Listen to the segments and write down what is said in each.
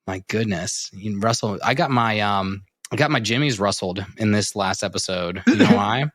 My goodness, Russell, I got my jimmies rustled in this last episode. You know why?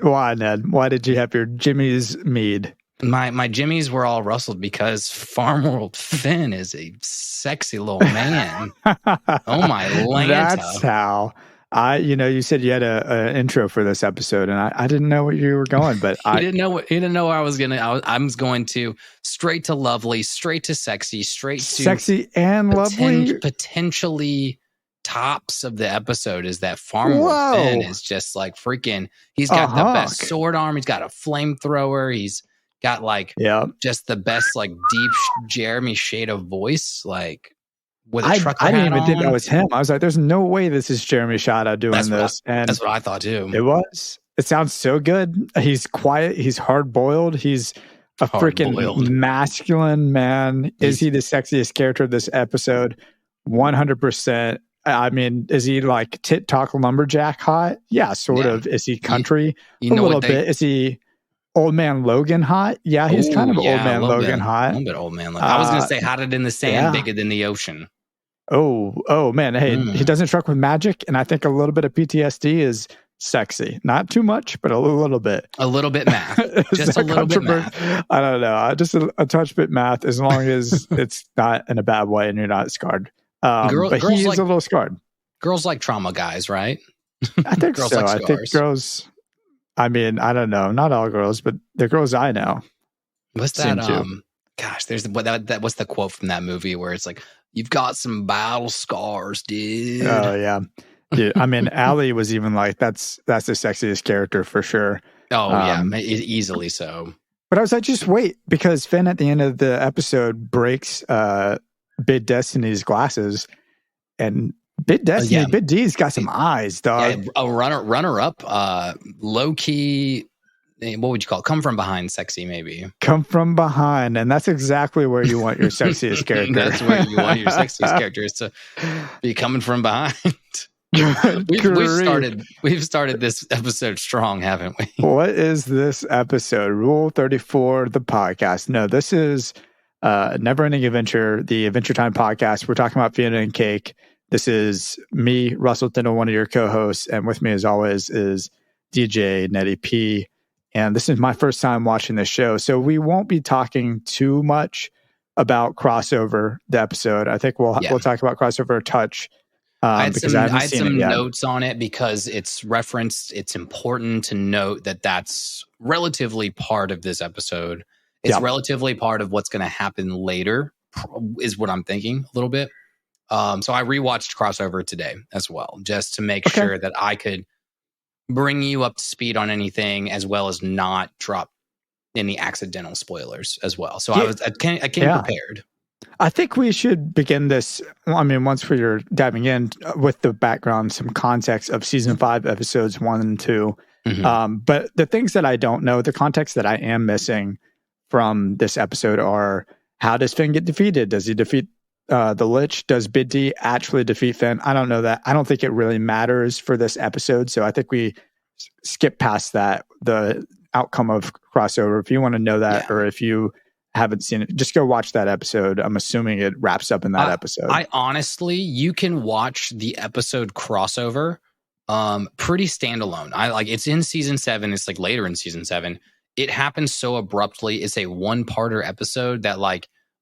Why, Ned? Why did you have your Jimmy's mead? My jimmies were all rustled because Farm World Finn is a sexy little man. Oh my Lanta. That's how. You said you had an intro for this episode, and I didn't know where you were going, but you didn't know where I was gonna. I was going to straight to lovely, straight to sexy, straight to sexy and lovely. Potentially tops of the episode is that Farm World Finn is just like freaking. He's got the best sword arm. He's got a flamethrower. He's got just the best deep Jeremy shade of voice with a trucker hat on. I didn't even think that was him. I was like, there's no way this is Jeremy Shada doing this. And that's what I thought too. It was. It sounds so good. He's quiet. He's hard-boiled. He's a freaking masculine man. Is he the sexiest character of this episode? 100%. I mean, is he like tit-talk lumberjack hot? Yeah, sort of. Is he country? A little bit. Is he Old Man Logan hot? Yeah, he's kind of Old Man Logan hot. A little bit Old Man Logan. I was going to say hotted in the sand, bigger than the ocean. Oh man. Hey, he doesn't truck with magic. And I think a little bit of PTSD is sexy. Not too much, but a little bit. A little bit math. Just a little bit math. I don't know. Just a touch bit math, as long as it's not in a bad way and you're not scarred. But he is a little scarred. Girls like trauma guys, right? I think girls so. I think girls... I mean, I don't know. Not all girls, but the girls I know. What's that? Gosh, there's what's the quote from that movie where it's like, "You've got some battle scars, dude." Oh yeah, dude. I mean, Allie was even like, "That's the sexiest character for sure." Oh yeah, easily so. But I was like, just wait, because Finn at the end of the episode breaks Bid Destiny's glasses, and Bid Destiny, Bid D's got some eyes, dog. Yeah, a runner up, low key. What would you call it? Come from behind, sexy, maybe. Come from behind, and that's exactly where you want your sexiest character. That's where you want your sexiest character is to be coming from behind. We've started this episode strong, haven't we? What is this episode? Rule 34, the podcast. No, this is Never Ending Adventure, the Adventure Time podcast. We're talking about Fionna and Cake. This is me, Russell Tindall, one of your co-hosts, and with me as always is DJ Nettie P. And this is my first time watching this show, so we won't be talking too much about crossover, the episode. I think we'll talk about crossover a touch. I had some notes on it because it's referenced. It's important to note that that's relatively part of this episode. It's relatively part of what's going to happen later, is what I'm thinking a little bit. So I rewatched crossover today as well, just to make sure that I could bring you up to speed on anything, as well as not drop any accidental spoilers as well. So I came prepared. I think we should begin this. I mean, once we're diving in with the background, some context of season 5, episodes 1 and 2. Mm-hmm. But the things that I don't know, the context that I am missing from this episode are: how does Finn get defeated? Does he defeat the Lich? Does Bid D actually defeat Finn? I don't know that. I don't think it really matters for this episode. So I think we skip past that, the outcome of crossover. If you want to know that, or if you haven't seen it, just go watch that episode. I'm assuming it wraps up in that episode. I honestly, you can watch the episode crossover pretty standalone. It's in season 7. It's later in season 7. It happens so abruptly. It's a one-parter episode that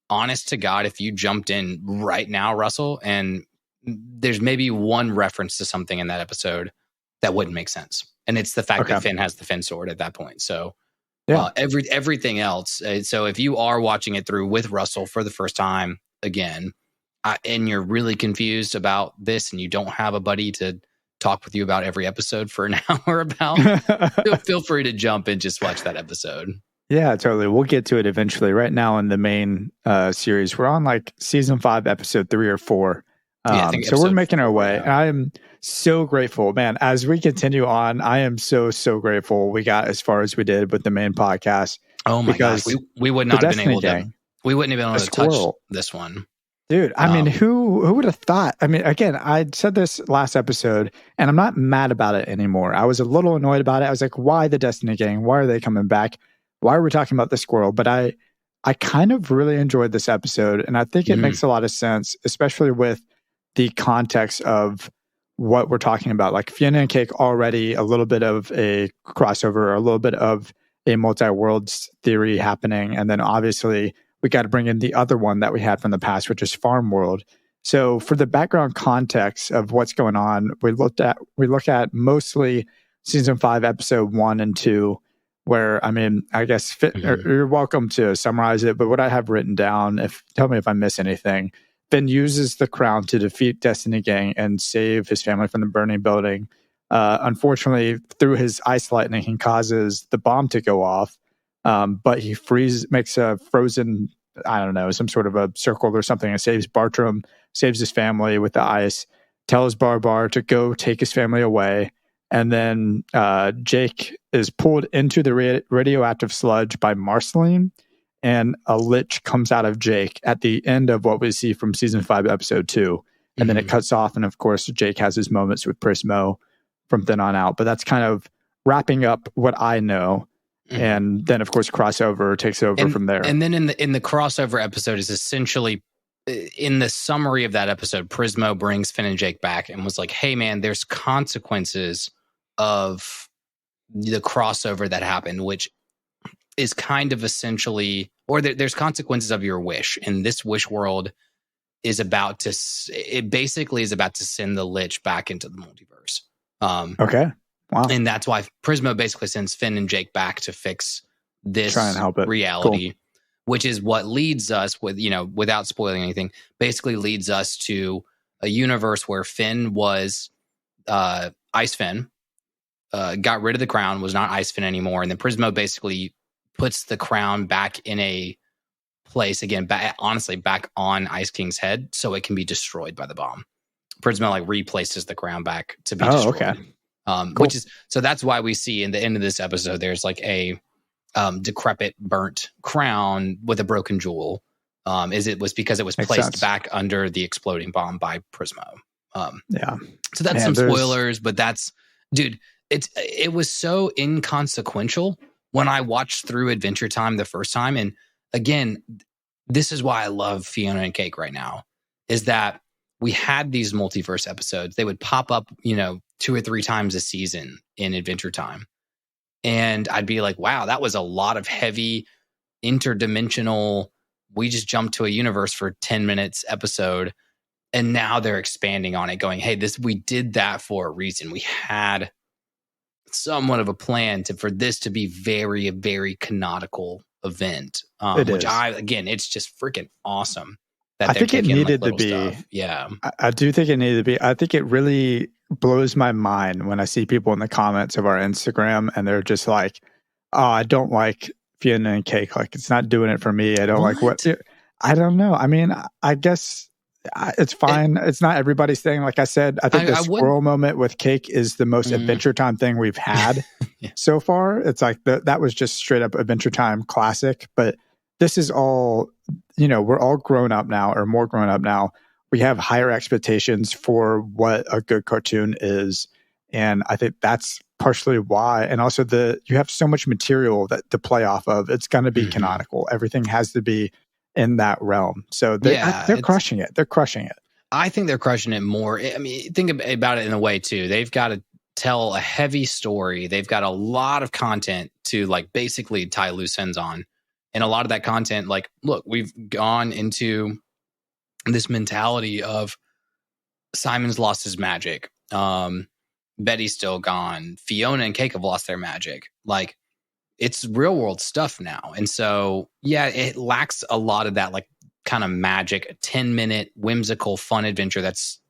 honest to God, if you jumped in right now, Russell, and there's maybe one reference to something in that episode that wouldn't make sense. And it's the fact that Finn has the Finn sword at that point. So everything else. So if you are watching it through with Russell for the first time again, and you're really confused about this and you don't have a buddy to talk with you about every episode for an hour about, feel free to jump and just watch that episode. Yeah, totally. We'll get to it eventually. Right now in the main series, we're on season 5, episode 3 or 4. So we're making our way. I am so grateful, man. As we continue on, I am so grateful we got as far as we did with the main podcast. Oh my gosh, we would not have been able to. We wouldn't have been able to touch this one. Dude, I mean, who would have thought? I mean, again, I said this last episode, and I'm not mad about it anymore. I was a little annoyed about it. I was like, why the Destiny Gang? Why are they coming back? Why are we talking about the squirrel? But I kind of really enjoyed this episode, and I think it makes a lot of sense, especially with the context of what we're talking about. Like Fionna and Cake already a little bit of a crossover, or a little bit of a multi-worlds theory happening, and then obviously we got to bring in the other one that we had from the past, which is Farm World. So for the background context of what's going on, we look at mostly season 5, episode 1 and 2, where, I mean, I guess you're welcome to summarize it, but what I have written down, tell me if I miss anything. Finn uses the crown to defeat Destiny Gang and save his family from the burning building. Unfortunately, through his ice lightning, he causes the bomb to go off. But he makes a frozen, I don't know, some sort of a circle or something, and saves Bartram, saves his family with the ice, tells Barbar to go take his family away. And then Jake is pulled into the radioactive sludge by Marceline, and a lich comes out of Jake at the end of what we see from season 5, episode 2. And then it cuts off, and of course, Jake has his moments with Prismo from then on out. But that's kind of wrapping up what I know. And then, of course, crossover takes over from there. And then in the crossover episode is essentially, in the summary of that episode, Prismo brings Finn and Jake back and was like, hey, man, there's consequences of the crossover that happened, which is kind of essentially, or there's consequences of your wish. And this wish world is about to, it basically is about to send the Lich back into the multiverse. Okay. Wow. And that's why Prismo basically sends Finn and Jake back to fix this Try and help it. reality, which is what leads us with, without spoiling anything, basically leads us to a universe where Finn was Ice Finn, got rid of the crown, was not Ice Finn anymore. And then Prismo basically puts the crown back in a place again, honestly, back on Ice King's head so it can be destroyed by the bomb. Prismo replaces the crown back to be destroyed. Okay. Cool. Which is, so that's why we see in the end of this episode, there's a decrepit, burnt crown with a broken jewel. It was because it was placed back under the exploding bomb by Prismo. Yeah. So that's some spoilers, but that's, dude, it was so inconsequential when I watched through Adventure Time the first time. And again, this is why I love Fionna and Cake right now, is that we had these multiverse episodes. They would pop up, 2 or 3 times a season in Adventure Time. And I'd be like, wow, that was a lot of heavy interdimensional, we just jumped to a universe for 10 minutes episode. And now they're expanding on it, going, hey, we did that for a reason. We had somewhat of a plan for this to be very, very canonical event. Which it's just freaking awesome. I think it needed to be. Stuff. Yeah. I do think it needed to be. I think it really blows my mind when I see people in the comments of our Instagram and they're just like, oh, I don't like Fionna and Cake. It's not doing it for me. I don't like what. I don't know. I mean, I guess it's fine. It's not everybody's thing. Like I said, I think the squirrel moment with Cake is the most Adventure Time thing we've had so far. It's like that was just straight up Adventure Time classic. But this is all, we're all grown up now, or more grown up now. We have higher expectations for what a good cartoon is. And I think that's partially why. And also you have so much material to play off of. It's going to be canonical. Everything has to be in that realm. So they're crushing it. They're crushing it. I think they're crushing it more. I mean, think about it in a way too. They've got to tell a heavy story. They've got a lot of content to basically tie loose ends on. And a lot of that content, look, we've gone into this mentality of Simon's lost his magic. Betty's still gone. Fionna and Cake have lost their magic. It's real world stuff now. And so, it lacks a lot of that, kind of magic, a 10-minute whimsical fun adventure that's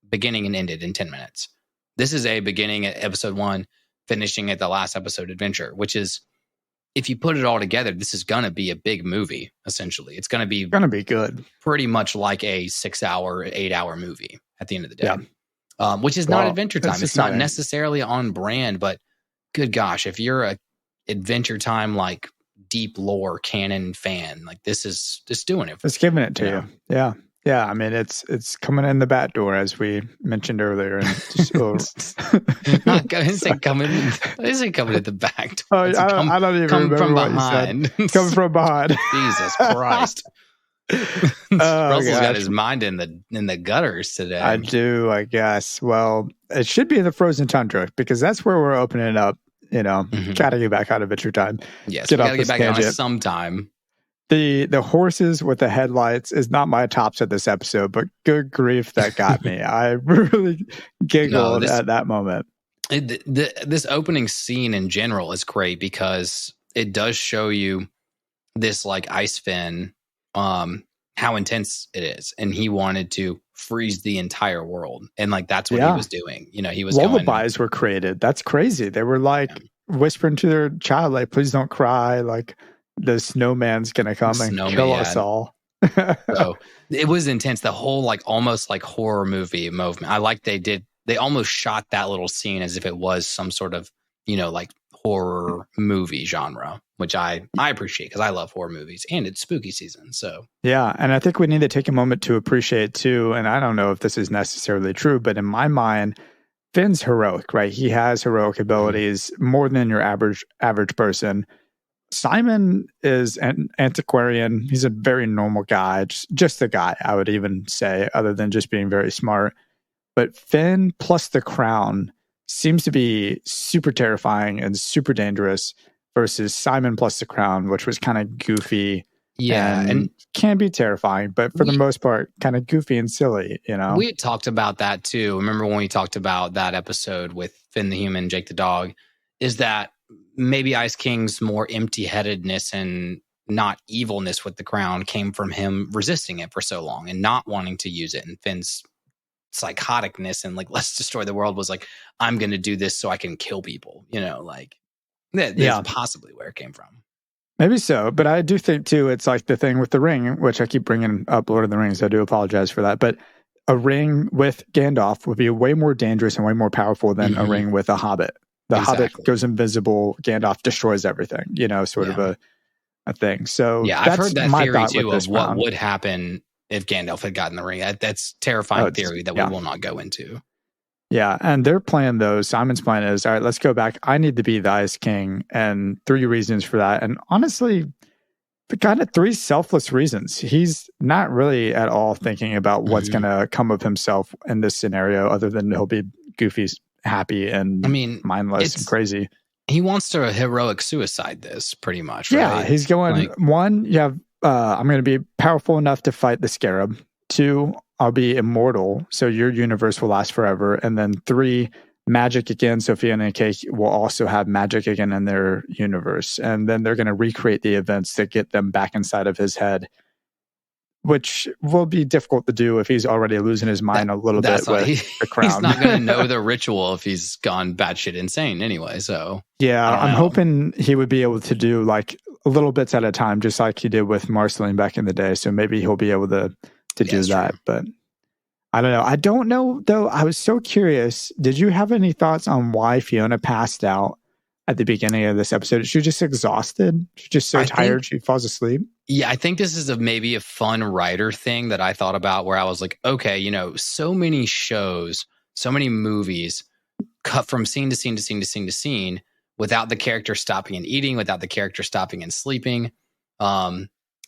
beginning and ended in 10 minutes. This is a beginning at episode 1, finishing at the last episode adventure, which is, if you put it all together, this is going to be a big movie, essentially. It's going to be good. Pretty much like a 6-hour, 8-hour movie at the end of the day. Yeah. Which is not Adventure Time. It's not necessarily on brand, but good gosh, if you're a Adventure Time deep lore canon fan. Like this is just doing it. It's giving it to you. Yeah. Yeah, I mean, it's coming in the back door, as we mentioned earlier. And just, I didn't say coming in the back door. I don't even remember from what behind. You said. Coming from behind. Jesus Christ. Russell's got his mind in the gutters today. I do, I guess. Well, it should be in the frozen tundra, because that's where we're opening up. Gotta get back on Adventure Time. Yes, we gotta get back on it sometime. The horses with the headlights is not my tops of this episode, but good grief, that got me. I really giggled at that moment. This opening scene in general is great because it does show you this like ice fin, how intense it is, and he wanted to freeze the entire world, and like that's what he was doing. He was lullabies were created. That's crazy. They were like whispering to their child, like, "Please don't cry." Like, the snowman's gonna come and kill us all. So it was intense. The whole like almost like horror movie movement. I like they almost shot that little scene as if it was some sort of like horror movie genre, which I appreciate because I love horror movies and it's spooky season. So yeah, and I think we need to take a moment to appreciate too. And I don't know if this is necessarily true, but in my mind, Finn's heroic, right? He has heroic abilities more than your average person. Simon is an antiquarian. He's a very normal guy, just a guy, I would even say, other than just being very smart. But Finn plus the crown seems to be super terrifying and super dangerous versus Simon plus the crown, which was kind of goofy. Yeah, and can be terrifying, but for the most part, kind of goofy and silly, We had talked about that too. Remember when we talked about that episode with Finn the human, Jake the dog, is that maybe Ice King's more empty-headedness and not evilness with the crown came from him resisting it for so long and not wanting to use it. And Finn's psychoticness and like, let's destroy the world was like, I'm going to do this so I can kill people, that's possibly where it came from. Maybe so. But I do think too, it's like the thing with the ring, which I keep bringing up Lord of the Rings. I do apologize for that. But a ring with Gandalf would be way more dangerous and way more powerful than a ring with a hobbit. The Hobbit goes invisible. Gandalf destroys everything, sort of a thing. So yeah, I've heard that theory too of what would happen if Gandalf had gotten the ring. That's terrifying theory that we will not go into. Yeah, and their plan though, Simon's plan is, all right, let's go back. I need to be the Ice King, and 3 reasons for that. And honestly, the kind of 3 selfless reasons. He's not really at all thinking about what's going to come of himself in this scenario, other than he'll be goofy, happy, and mindless and crazy. He wants to heroic suicide this pretty much. Yeah, right? He's going, 1, you have, I'm going to be powerful enough to fight the scarab. 2, I'll be immortal, so your universe will last forever. And then 3, magic again. So Fionna and Cake will also have magic again in their universe. And then they're going to recreate the events that get them back inside of his head, which will be difficult to do if he's already losing his mind a little bit with the crown. He's not going to know the ritual if he's gone batshit insane anyway. So yeah, I'm hoping he would be able to do like little bits at a time, just like he did with Marceline back in the day. So maybe he'll be able to do that. True. But I don't know. I don't know though. I was so curious. Did you have any thoughts on why Fionna passed out at the beginning of this episode? Is she just exhausted? She's just so tired she falls asleep? Yeah, I think this is maybe a fun writer thing that I thought about where I was like, okay, so many shows, so many movies cut from scene to scene to scene to scene to scene without the character stopping and eating, without the character stopping and sleeping.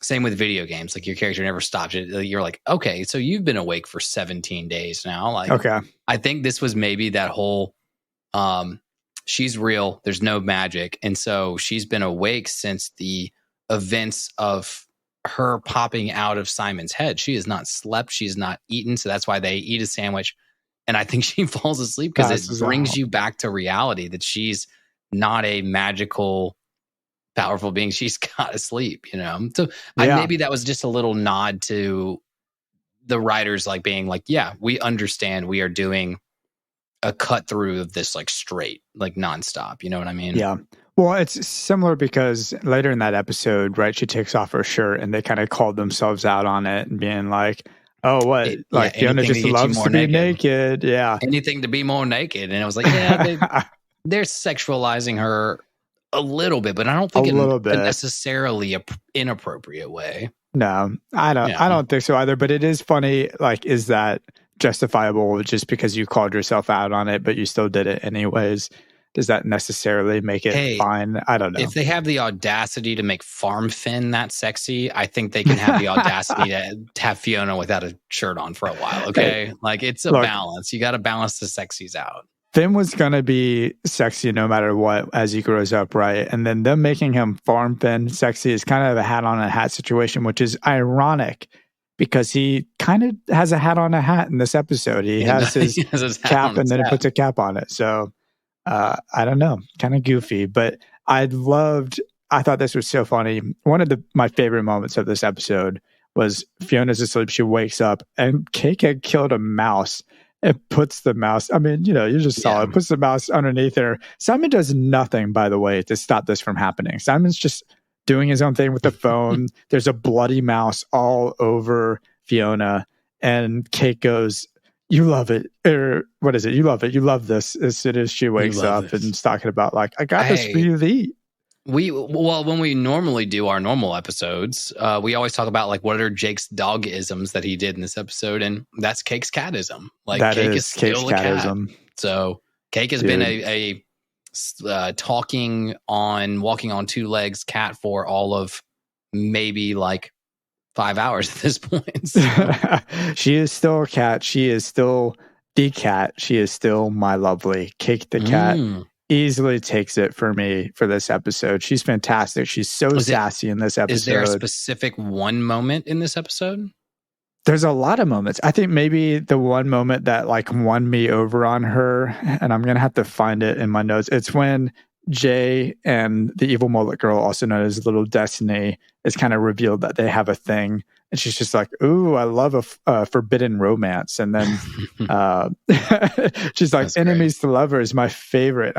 Same with video games. Like your character never stops. You're like, okay, so you've been awake for 17 days now. Like, okay. I think this was maybe that whole, she's real. There's no magic. And so she's been awake since the events of her popping out of Simon's head. She has not slept. She's not eaten. So that's why they eat a sandwich. And I think she falls asleep because it brings you back to reality that she's not a magical, powerful being. She's got to sleep, So maybe that was just a little nod to the writers, like being like, yeah, we understand we are doing a cut through of this like straight, like nonstop. You know what I mean? Yeah. Well, it's similar because later in that episode, right, she takes off her shirt and they kind of called themselves out on it and being like, oh, what? Fionna just loves to be naked. Yeah. Anything to be more naked. And I was like, yeah, they're sexualizing her a little bit, but I don't think in a necessarily inappropriate way. No, I don't think so either. But it is funny. Like, is that justifiable just because you called yourself out on it, but you still did it anyways? Does that necessarily make it fine? I don't know. If they have the audacity to make Farm Finn that sexy, I think they can have the audacity to have Fiona without a shirt on for a while. Okay, like it's a balance. You got to balance the sexies out. Finn was going to be sexy no matter what as he grows up, right? And then them making him Farm Finn sexy is kind of a hat on a hat situation, which is ironic because he kind of has a hat on a hat in this episode. He has his cap and then he puts a cap on it. So I don't know, kind of goofy, but I thought this was so funny. One of my favorite moments of this episode was Fiona's asleep. She wakes up and Cake had killed a mouse. It puts the mouse, I mean, you just saw it, puts the mouse underneath her. Simon does nothing, by the way, to stop this from happening. Simon's just doing his own thing with the phone. There's a bloody mouse all over Fiona, and Cake goes, "You love it," or what is it? "You love it. You love this." As soon as she wakes up and is talking about like, "I got this for you to eat." When we normally do our normal episodes, we always talk about like what are Jake's dog-isms that he did in this episode, and that's Cake's catism. Like that Cake is still a catism. Cat. So Cake has been a walking on two legs cat for all of maybe like 5 hours at this point. So. She is still a cat. She is still the cat. She is still my lovely Cake the cat. Easily takes it for me for this episode. She's fantastic. She's so sassy in this episode. Is there a specific one moment in this episode? There's a lot of moments. I think maybe the one moment that like won me over on her, and I'm going to have to find it in my notes. It's when Jay and the evil mullet girl, also known as Little Destiny, is kind of revealed that they have a thing. And she's just like, "Ooh, I love a forbidden romance." And then she's like, "Enemies to lovers, my favorite."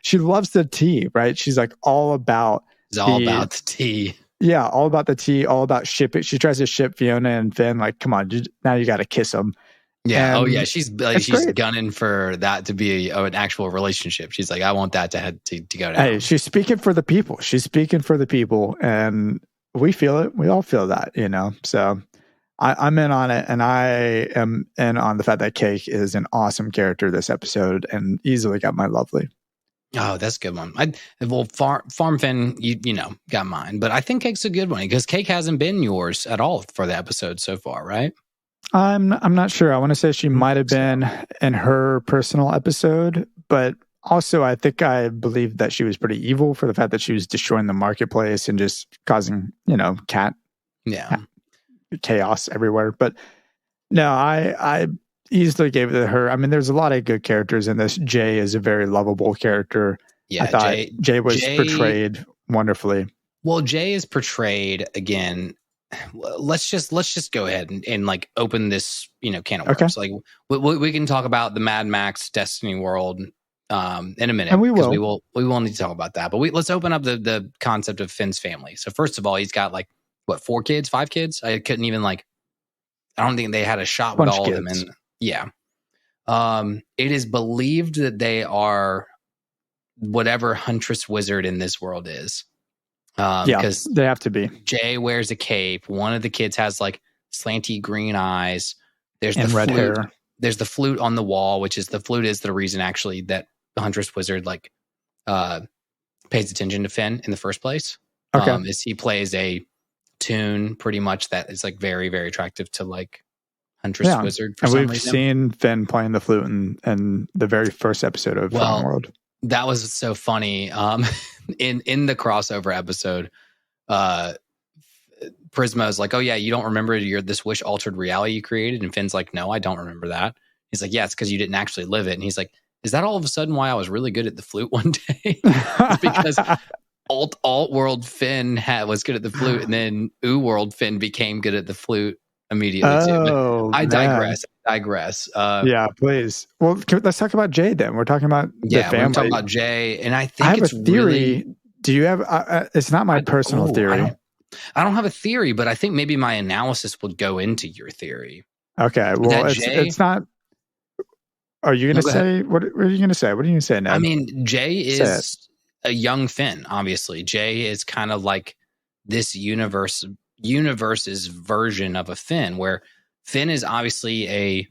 She loves the tea, right? She's like all about about the tea. Yeah, all about the tea, all about shipping. She tries to ship Fiona and Finn. Like, come on, now you got to kiss them. Yeah. And she's gunning for that to be an actual relationship. She's like, I want that to go down. Hey, she's speaking for the people. And we feel it. We all feel that, So I'm in on it, and I am in on the fact that Cake is an awesome character this episode, and easily got my lovely. Oh, that's a good one. Farm Finn, got mine, but I think Cake's a good one because Cake hasn't been yours at all for the episode so far, right? I'm not sure. I want to say she might have been in her personal episode, but also I believe that she was pretty evil for the fact that she was destroying the marketplace and just causing, cat chaos everywhere. But no, I easily gave it to her. I mean, there's a lot of good characters in this. Jay is a very lovable character. Yeah, I thought Jay was portrayed wonderfully. Well, Jay is portrayed again. Let's just go ahead and like open this can of worms. Like we can talk about the Mad Max Destiny world in a minute, and we will need to talk about that. But let's open up the concept of Finn's family. So first of all, he's got like 5 kids. I couldn't even I don't think they had a shot with all of them. And yeah, it is believed that they are whatever huntress wizard in this world is. Because they have to be. Jay wears a cape. One of the kids has like slanty green eyes. There's and the red flute. hair. There's the flute on the wall, which is the reason actually that the huntress wizard pays attention to Finn in the first place. Okay, is he plays a tune pretty much that is like very, very attractive to like huntress wizard. For and some we've reason. seen Finn playing the flute in the very first episode of Fallen World. That was so funny. In the crossover episode, Prisma is like, "Oh yeah, you don't remember this wish altered reality you created?" And Finn's like, "No, I don't remember that." He's like, "Yeah, it's because you didn't actually live it." And he's like, "Is that all of a sudden why I was really good at the flute one day?" Because alt world Finn was good at the flute, and then world Finn became good at the flute immediately too. But I digress. Yeah, please. Well, let's talk about Jay then. We're talking about the family. We're talking about Jay, and I think I have a theory. Do you have? It's not my personal theory. I don't have a theory, but I think maybe my analysis would go into your theory. Okay. Well, it's not. Are you going to say what? What are you going to say? What are you going to say now? I mean, Jay is a young Finn, obviously. Jay is kind of like this universe's version of a Finn, where Finn is obviously a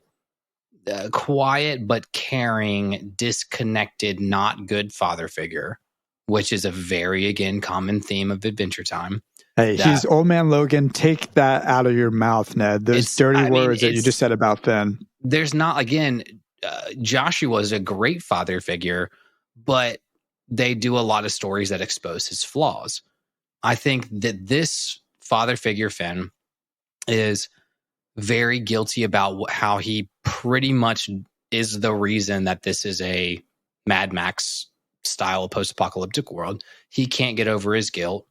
quiet but caring, disconnected, not good father figure, which is a very, again, common theme of Adventure Time. Hey, he's old man Logan. Take that out of your mouth, Ned. Those dirty words that you just said about Finn. There's not, again, Joshua is a great father figure, but they do a lot of stories that expose his flaws. I think that this father figure, Finn, is very guilty about how he pretty much is the reason that this is a Mad Max style post-apocalyptic world. He can't get over his guilt.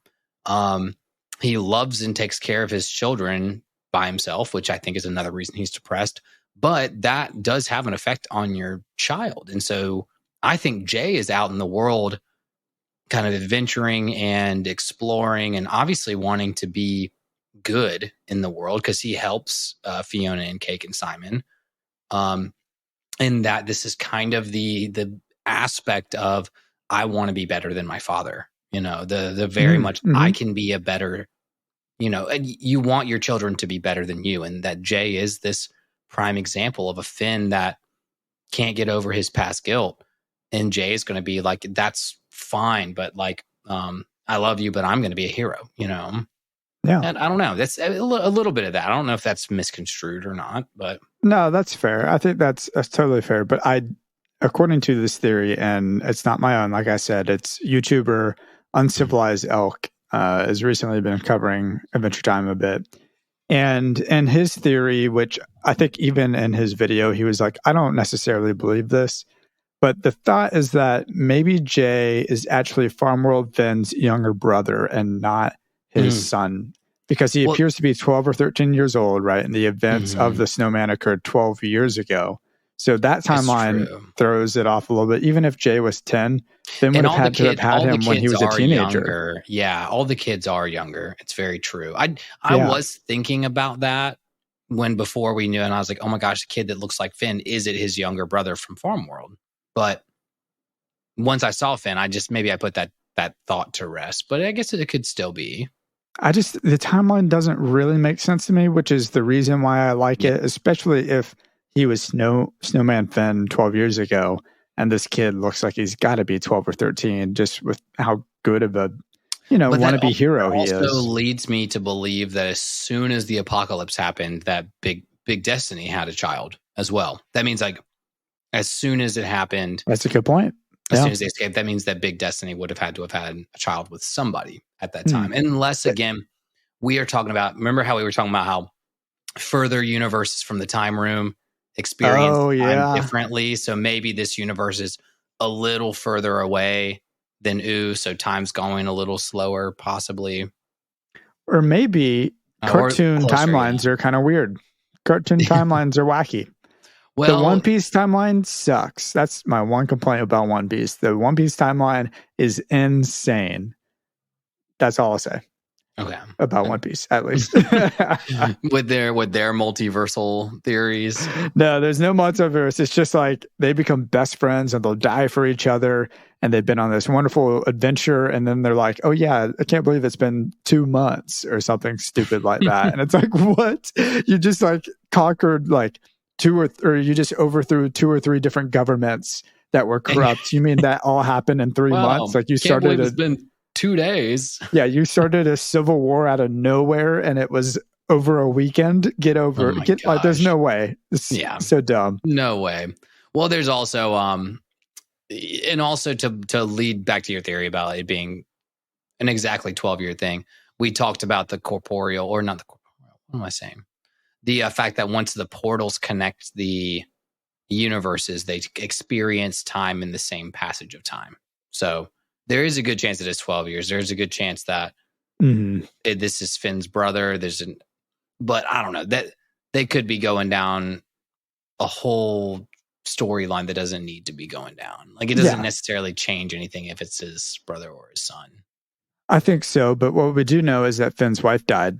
He loves and takes care of his children by himself, which I think is another reason he's depressed. But that does have an effect on your child. And so I think Jay is out in the world kind of adventuring and exploring and obviously wanting to be good in the world because he helps Fionna and Cake and Simon. And that this is kind of the aspect of I want to be better than my father. You know, the very much I can be a better, you know, and you want your children to be better than you. And that Jay is this prime example of a Finn that can't get over his past guilt. And Jay is going to be like, that's fine, but like, I love you, but I'm going to be a hero, you know? Yeah. And I don't know. That's a little bit of that. I don't know if that's misconstrued or not, but. No, that's fair. I think that's totally fair. But according to this theory, and it's not my own, like I said, it's YouTuber Uncivilized Elk has recently been covering Adventure Time a bit. And his theory, which I think even in his video, he was like, I don't necessarily believe this. But the thought is that maybe Jay is actually Farmworld Finn's younger brother and not his son, because he appears to be 12 or 13 years old, right? And the events of the snowman occurred 12 years ago. So that timeline throws it off a little bit. Even if Jay was 10, Finn would have had to have had him when he was a teenager. Younger. Yeah, all the kids are younger. It's very true. I was thinking about that before we knew, and I was like, oh my gosh, the kid that looks like Finn, is it his younger brother from Farmworld? But once I saw Finn, I put that thought to rest. But I guess it could still be. The timeline doesn't really make sense to me, which is the reason why I like it, especially if he was Snowman Finn 12 years ago, and this kid looks like he's got to be 12 or 13, just with how good of a, wannabe hero he is. Also leads me to believe that as soon as the apocalypse happened, that Big Destiny had a child as well. That means like as soon as it happened. That's a good point. As soon as they escaped, that means that Big Destiny would have had to have had a child with somebody at that time. Unless, again, we are talking about, remember how we were talking about how further universes from the time room experience time differently. So maybe this universe is a little further away than so time's going a little slower, possibly. Or maybe cartoon timelines are kind of weird. Cartoon timelines are wacky. Well, the One Piece timeline sucks. That's my one complaint about One Piece. The One Piece timeline is insane. That's all I'll say. Okay. About One Piece, at least. with their multiversal theories. No, there's no multiverse. It's just like they become best friends and they'll die for each other. And they've been on this wonderful adventure. And then they're like, oh yeah, I can't believe it's been 2 months or something stupid like that. And it's like, what? You just like conquered like or you just overthrew 2 or 3 different governments that were corrupt. You mean that all happened in 3 months? Like you started it's been 2 days. Yeah, you started a civil war out of nowhere and it was over a weekend. Like there's no way. It's so dumb. No way. Well, there's also and also to lead back to your theory about it being an exactly 12-year thing. We talked about the corporeal, or not the corporeal. What am I saying? The fact that once the portals connect the universes, they experience time in the same passage of time. So there is a good chance that it's 12 years. There's a good chance that this is Finn's brother. But I don't know, that they could be going down a whole storyline that doesn't need to be going down. Like it doesn't necessarily change anything if it's his brother or his son. I think so. But what we do know is that Finn's wife died.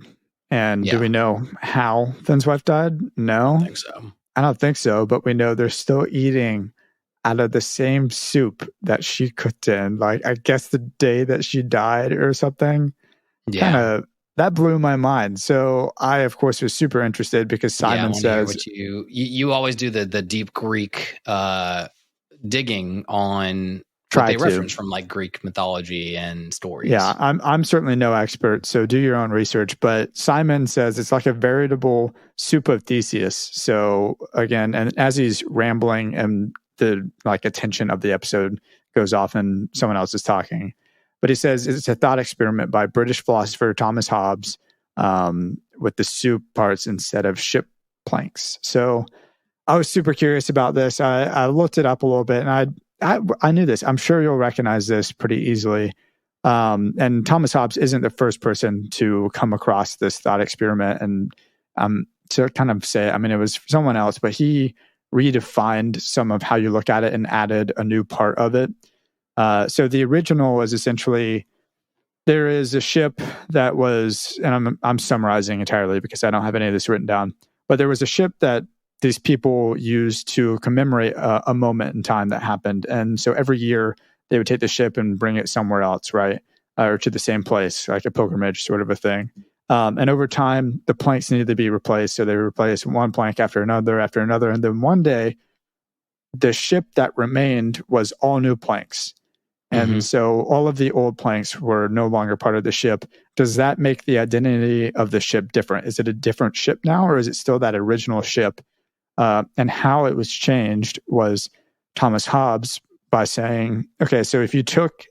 And do we know how Finn's wife died? No. I don't think so. I don't think so. But we know they're still eating out of the same soup that she cooked in, like, I guess the day that she died or something. Kind Yeah. of, that blew my mind. So I, of course, was super interested because Yeah, I Simon want to hear says, what you always do the deep Greek digging on what try they to. reference from like Greek mythology and stories. Yeah, I'm certainly no expert, so do your own research. But Simon says it's like a veritable soup of Theseus. So again, and as he's rambling and the like attention of the episode goes off and someone else is talking, but he says it's a thought experiment by British philosopher Thomas Hobbes, with the soup parts instead of ship planks. So I was super curious about this. I looked it up a little bit, and I knew this. I'm sure you'll recognize this pretty easily. And Thomas Hobbes isn't the first person to come across this thought experiment. And to kind of say, I mean, it was someone else, but he redefined some of how you look at it and added a new part of it. So the original was essentially, there is a ship that was, and I'm summarizing entirely because I don't have any of this written down, but there was a ship that these people used to commemorate a moment in time that happened. And so every year they would take the ship and bring it somewhere else, right? Or to the same place, like a pilgrimage sort of a thing. And over time, the planks needed to be replaced. So they replaced one plank after another, after another. And then one day, the ship that remained was all new planks. And so all of the old planks were no longer part of the ship. Does that make the identity of the ship different? Is it a different ship now, or is it still that original ship? And how it was changed was Thomas Hobbes by saying, okay, so if you took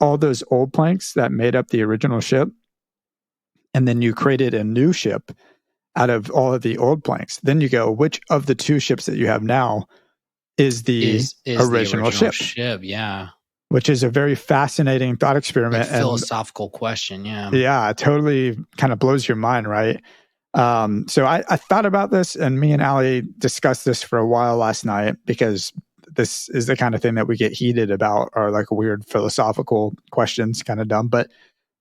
all those old planks that made up the original ship, and then you created a new ship out of all of the old planks, then you go, which of the two ships that you have now is the original ship? Yeah. Which is a very fascinating thought experiment. Like philosophical question, yeah. Yeah, it totally kind of blows your mind, right? So I thought about this, and me and Allie discussed this for a while last night, because this is the kind of thing that we get heated about, or like weird philosophical questions, kind of dumb, but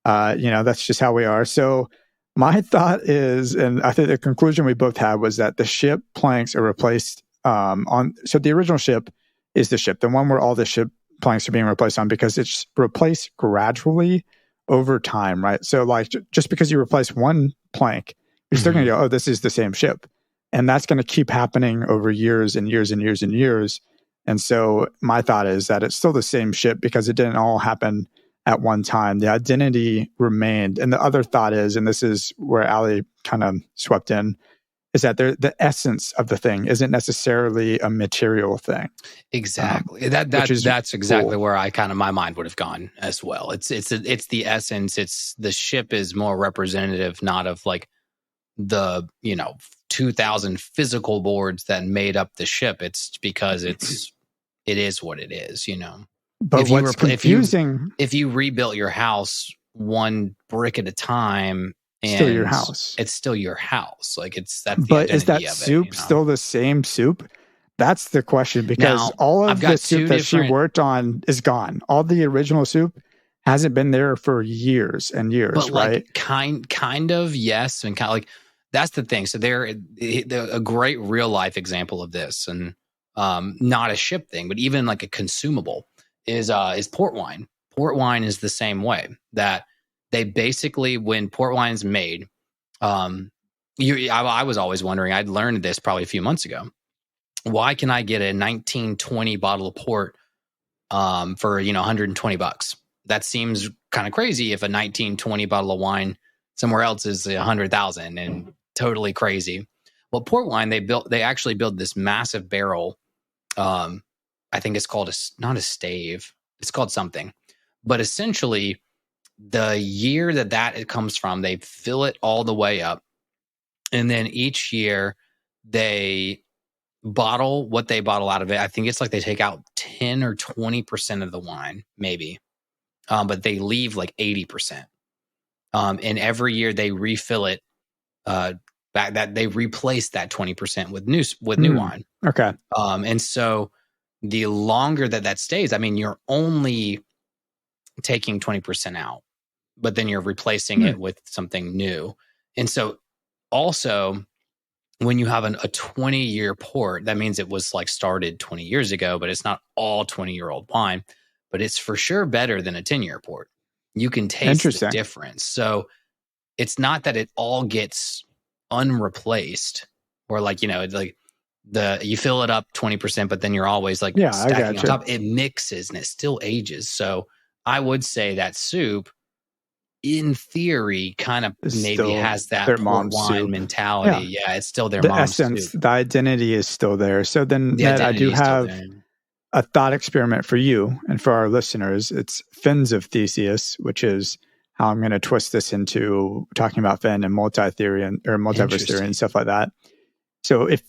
that's just how we are. So my thought is, and I think the conclusion we both had was that the ship planks are replaced so the original ship is the ship, the one where all the ship planks are being replaced on, because it's replaced gradually over time, right? So like just because you replace one plank, you're still going to go, oh, this is the same ship. And that's going to keep happening over years and years and years and years. And so my thought is that it's still the same ship because it didn't all happen at one time. The identity remained. And the other thought is, and this is where Allie kind of swept in, is that the essence of the thing isn't necessarily a material thing. Exactly. That's exactly cool. Where I kind of, my mind would have gone as well. It's the essence. It's the ship is more representative, not of like the 2,000 physical boards that made up the ship. It's because it is what it is. But what's confusing, if you rebuilt your house one brick at a time, and still your house. It's still your house. Like that's the but is that soup still the same soup? That's the question, because now, all of the soup that she worked on is gone. All the original soup hasn't been there for years and years, but right? Like kind of yes, and kind of like that's the thing. So they're a great real life example of this, and not a ship thing, but even like a consumable is port wine. Port wine is the same way, that they basically, when port wine is made, I was always wondering, I'd learned this probably a few months ago. Why can I get a 1920 bottle of port for $120? That seems kind of crazy if a 1920 bottle of wine somewhere else is 100,000 and totally crazy. Well, port wine, they actually build this massive barrel. I think it's called not a stave. It's called something, but essentially, the year that it comes from, they fill it all the way up. And then each year they bottle what they bottle out of it. I think it's like they take out 10 or 20% of the wine, maybe. But they leave like 80%. And every year they refill it back, that they replace that 20% with new wine. Okay. And so the longer that stays, I mean, you're only taking 20% out, but then you're replacing it with something new. And so also when you have a 20-year port, that means it was like started 20 years ago, but it's not all 20-year-old wine, but it's for sure better than a 10-year port. You can taste the difference. So it's not that it all gets unreplaced or like, it's like you fill it up 20%, but then you're always like stacking on top. It mixes and it still ages. So I would say that soup, in theory, kind of maybe has that port wine mentality. Yeah, it's still their mom's essence. soup. The identity is still there. So then, Ned, I do have a thought experiment for you and for our listeners. It's Fins of Theseus, which is how I'm going to twist this into talking about Finn and multi-theory or multiverse theory and stuff like that. So if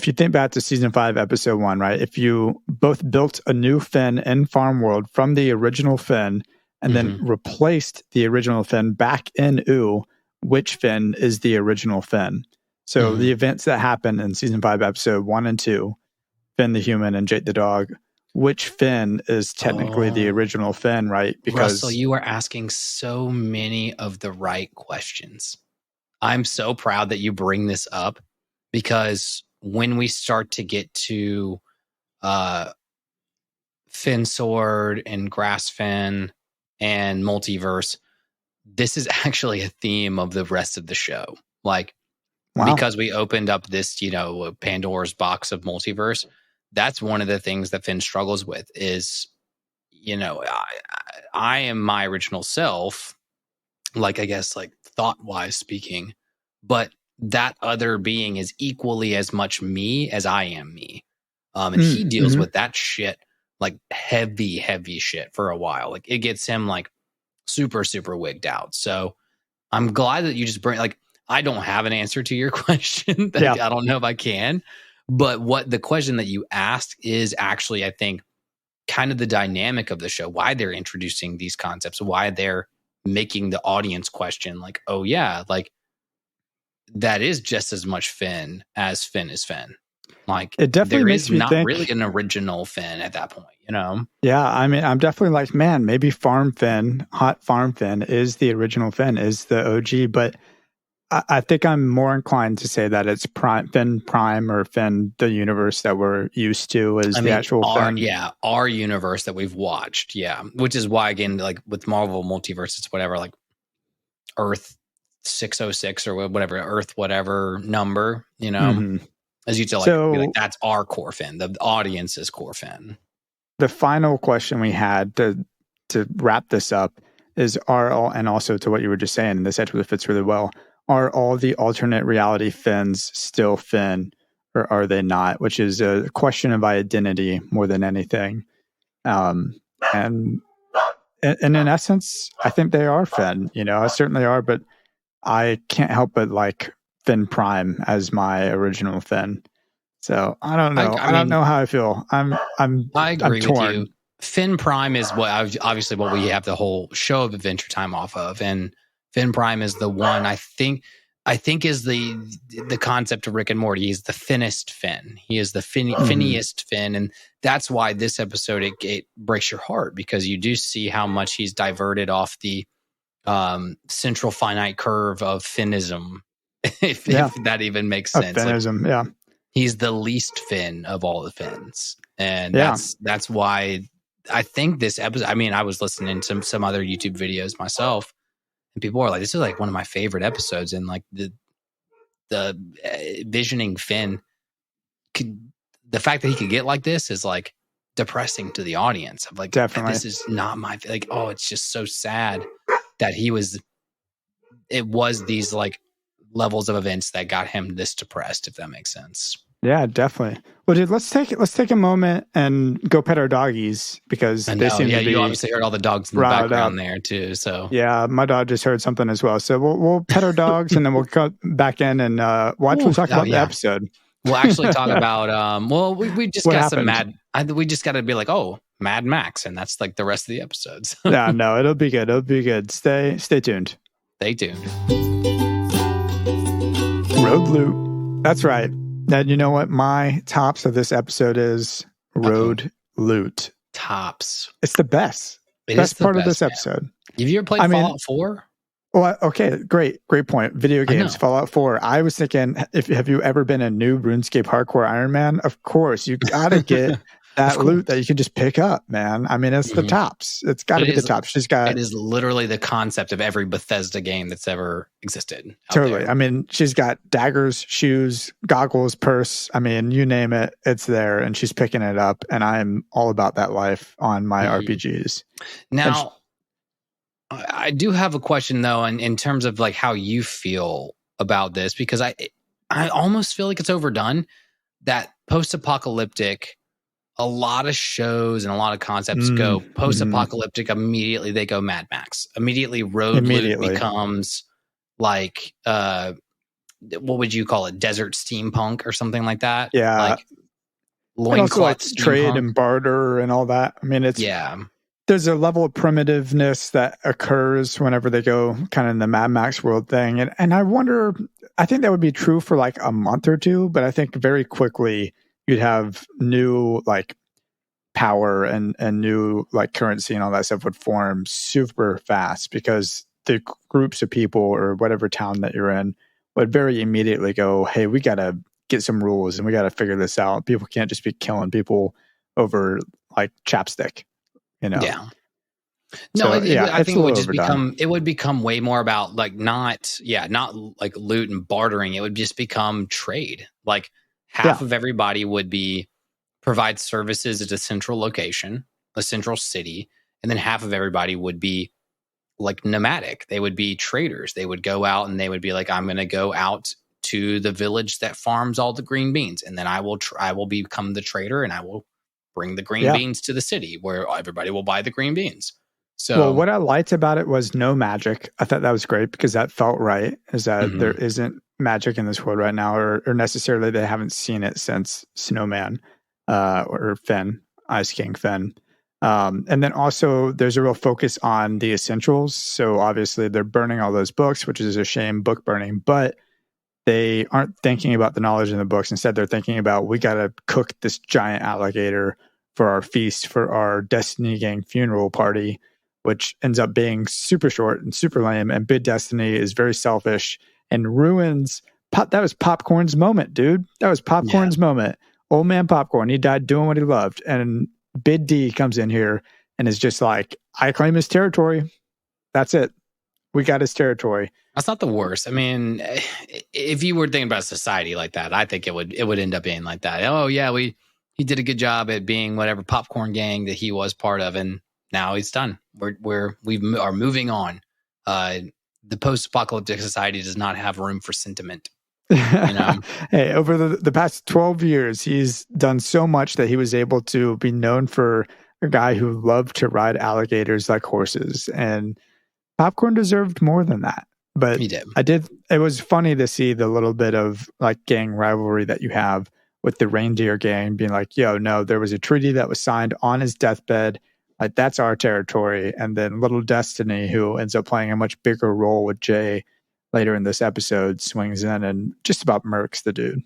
you think back to season 5, episode 1, right? If you both built a new Finn in Farm World from the original Finn and then replaced the original Finn back in Ooh, which Finn is the original Finn? So the events that happen in season 5, episode 1 and 2, Finn the human and Jake the dog, which Finn is technically the original Finn, right? Because Russell, you are asking so many of the right questions. I'm so proud that you bring this up, because when we start to get to Finn Sword and Grass Finn and multiverse, this is actually a theme of the rest of the show. Like, because we opened up this, Pandora's box of multiverse, that's one of the things that Finn struggles with is, I am my original self, like, I guess, like thought-wise speaking, but that other being is equally as much me as I am me. And he deals with that shit, like heavy shit for a while. Like, it gets him like super, super wigged out. So I'm glad that you just bring, like, I don't have an answer to your question. I don't know if I can. But what the question that you asked is actually, I think, kind of the dynamic of the show, why they're introducing these concepts, why they're making the audience question, like, oh yeah, like that is just as much Finn as Finn is Finn. Like, it definitely there is not really an original Finn at that point, Yeah, I mean, I'm definitely like, man, maybe Farm Finn, Hot Farm Finn is the original Finn, is the OG, but I think I'm more inclined to say that it's Finn Prime or Finn the universe that we're used to as the actual Finn. Yeah, our universe that we've watched. Yeah, which is why, again, like with Marvel multiverse, it's whatever, like Earth 606 or whatever, Earth whatever number, as you tell, like that's our core Finn. The audience's core Finn. The final question we had to wrap this up is, and also to what you were just saying, and this actually fits really well, are all the alternate reality Finns still Finn, or are they not? Which is a question of identity more than anything. And in essence, I think they are Finn. I certainly are, but I can't help but like Finn Prime as my original Finn. So I don't know. I don't know how I feel. I agree with you. Finn Prime is obviously what we have the whole show of Adventure Time off of, and Finn Prime is the one I think is the concept of Rick and Morty. He's the thinnest Finn. He is the finniest Finn, and that's why this episode it breaks your heart, because you do see how much he's diverted off the central finite curve of Finnism, if that even makes sense. Finnism, yeah. He's the least Finn of all the Finns, and that's why I think this episode. I mean, I was listening to some other YouTube videos myself, and people are like, "This is like one of my favorite episodes." And like the visioning Finn, the fact that he could get like this is like depressing to the audience. I'm like, definitely, this is not my like. Oh, it's just so sad that it was these like levels of events that got him this depressed, if that makes sense. Yeah, definitely. Well, dude, let's take a moment and go pet our doggies, because they seem to be. You obviously heard all the dogs in the background there too. So yeah, my dog just heard something as well. So we'll pet our dogs and then we'll cut back in and we'll talk about the episode. We'll actually talk about we just got happened? We just got to be like, oh, Mad Max, and that's like the rest of the episodes. Yeah, no, it'll be good. It'll be good. Stay tuned. Stay tuned. Road loot. That's right. Ned, you know what my tops of this episode is? Road loot. Tops. It's the best. Best part of this episode. Have you ever played Fallout 4? Well, okay, great point. Video games, Fallout 4. I was thinking, have you ever been a new RuneScape Hardcore Iron Man? Of course, you gotta get that loot that you can just pick up, man. I mean, it's the tops. It's got to be the tops. It is literally the concept of every Bethesda game that's ever existed. Totally. I mean, she's got daggers, shoes, goggles, purse. I mean, you name it, it's there, and she's picking it up. And I'm all about that life on my RPGs. Now, I do have a question though, in terms of like how you feel about this, because I almost feel like it's overdone. That post-apocalyptic, a lot of shows and a lot of concepts go post-apocalyptic. Immediately they go Mad Max. Immediately road loot becomes like what would you call it? Desert steampunk or something like that. Yeah, like loincloth trade and barter and all that. I mean, it's there's a level of primitiveness that occurs whenever they go kind of in the Mad Max world thing. And I wonder, I think that would be true for like a month or two, but I think very quickly you'd have new like power and new like currency and all that stuff would form super fast, because the groups of people or whatever town that you're in would very immediately go, hey, we got to get some rules and we got to figure this out. People can't just be killing people over like chapstick. You know? Yeah. No, so, I think it would become way more about like not like loot and bartering. It would just become trade. Like half of everybody would provide services at a central location, a central city, and then half of everybody would be like nomadic. They would be traders. They would go out and they would be like, I'm going to go out to the village that farms all the green beans, and then I will become the trader, and I will bring the green beans to the city where everybody will buy the green beans. So, well, what I liked about it was no magic. I thought that was great because that felt right. Is that there isn't magic in this world right now, or necessarily they haven't seen it since Snowman or Finn, Ice King Finn. And then also there's a real focus on the essentials. So obviously they're burning all those books, which is a shame, book burning, but they aren't thinking about the knowledge in the books. Instead, they're thinking about, we got to cook this giant alligator for our feast, for our Destiny Gang funeral party, which ends up being super short and super lame. And Bid Destiny is very selfish and ruins. That was Popcorn's moment, dude. That was Popcorn's moment. Old man Popcorn, he died doing what he loved. And Bid D comes in here and is just like, I claim his territory. That's it. We got his territory. That's not the worst. I mean, if you were thinking about society like that, I think it would end up being like that. Oh yeah, he did a good job at being whatever Popcorn gang that he was part of, and now he's done. We are moving on. The post-apocalyptic society does not have room for sentiment. You know? Hey, over the past 12 years, he's done so much that he was able to be known for a guy who loved to ride alligators like horses, and Popcorn deserved more than that. But he did. It was funny to see the little bit of like gang rivalry that you have with the reindeer gang being like, yo, no, there was a treaty that was signed on his deathbed. Like, that's our territory. And then little Destiny, who ends up playing a much bigger role with Jay later in this episode, swings in and just about murks the dude.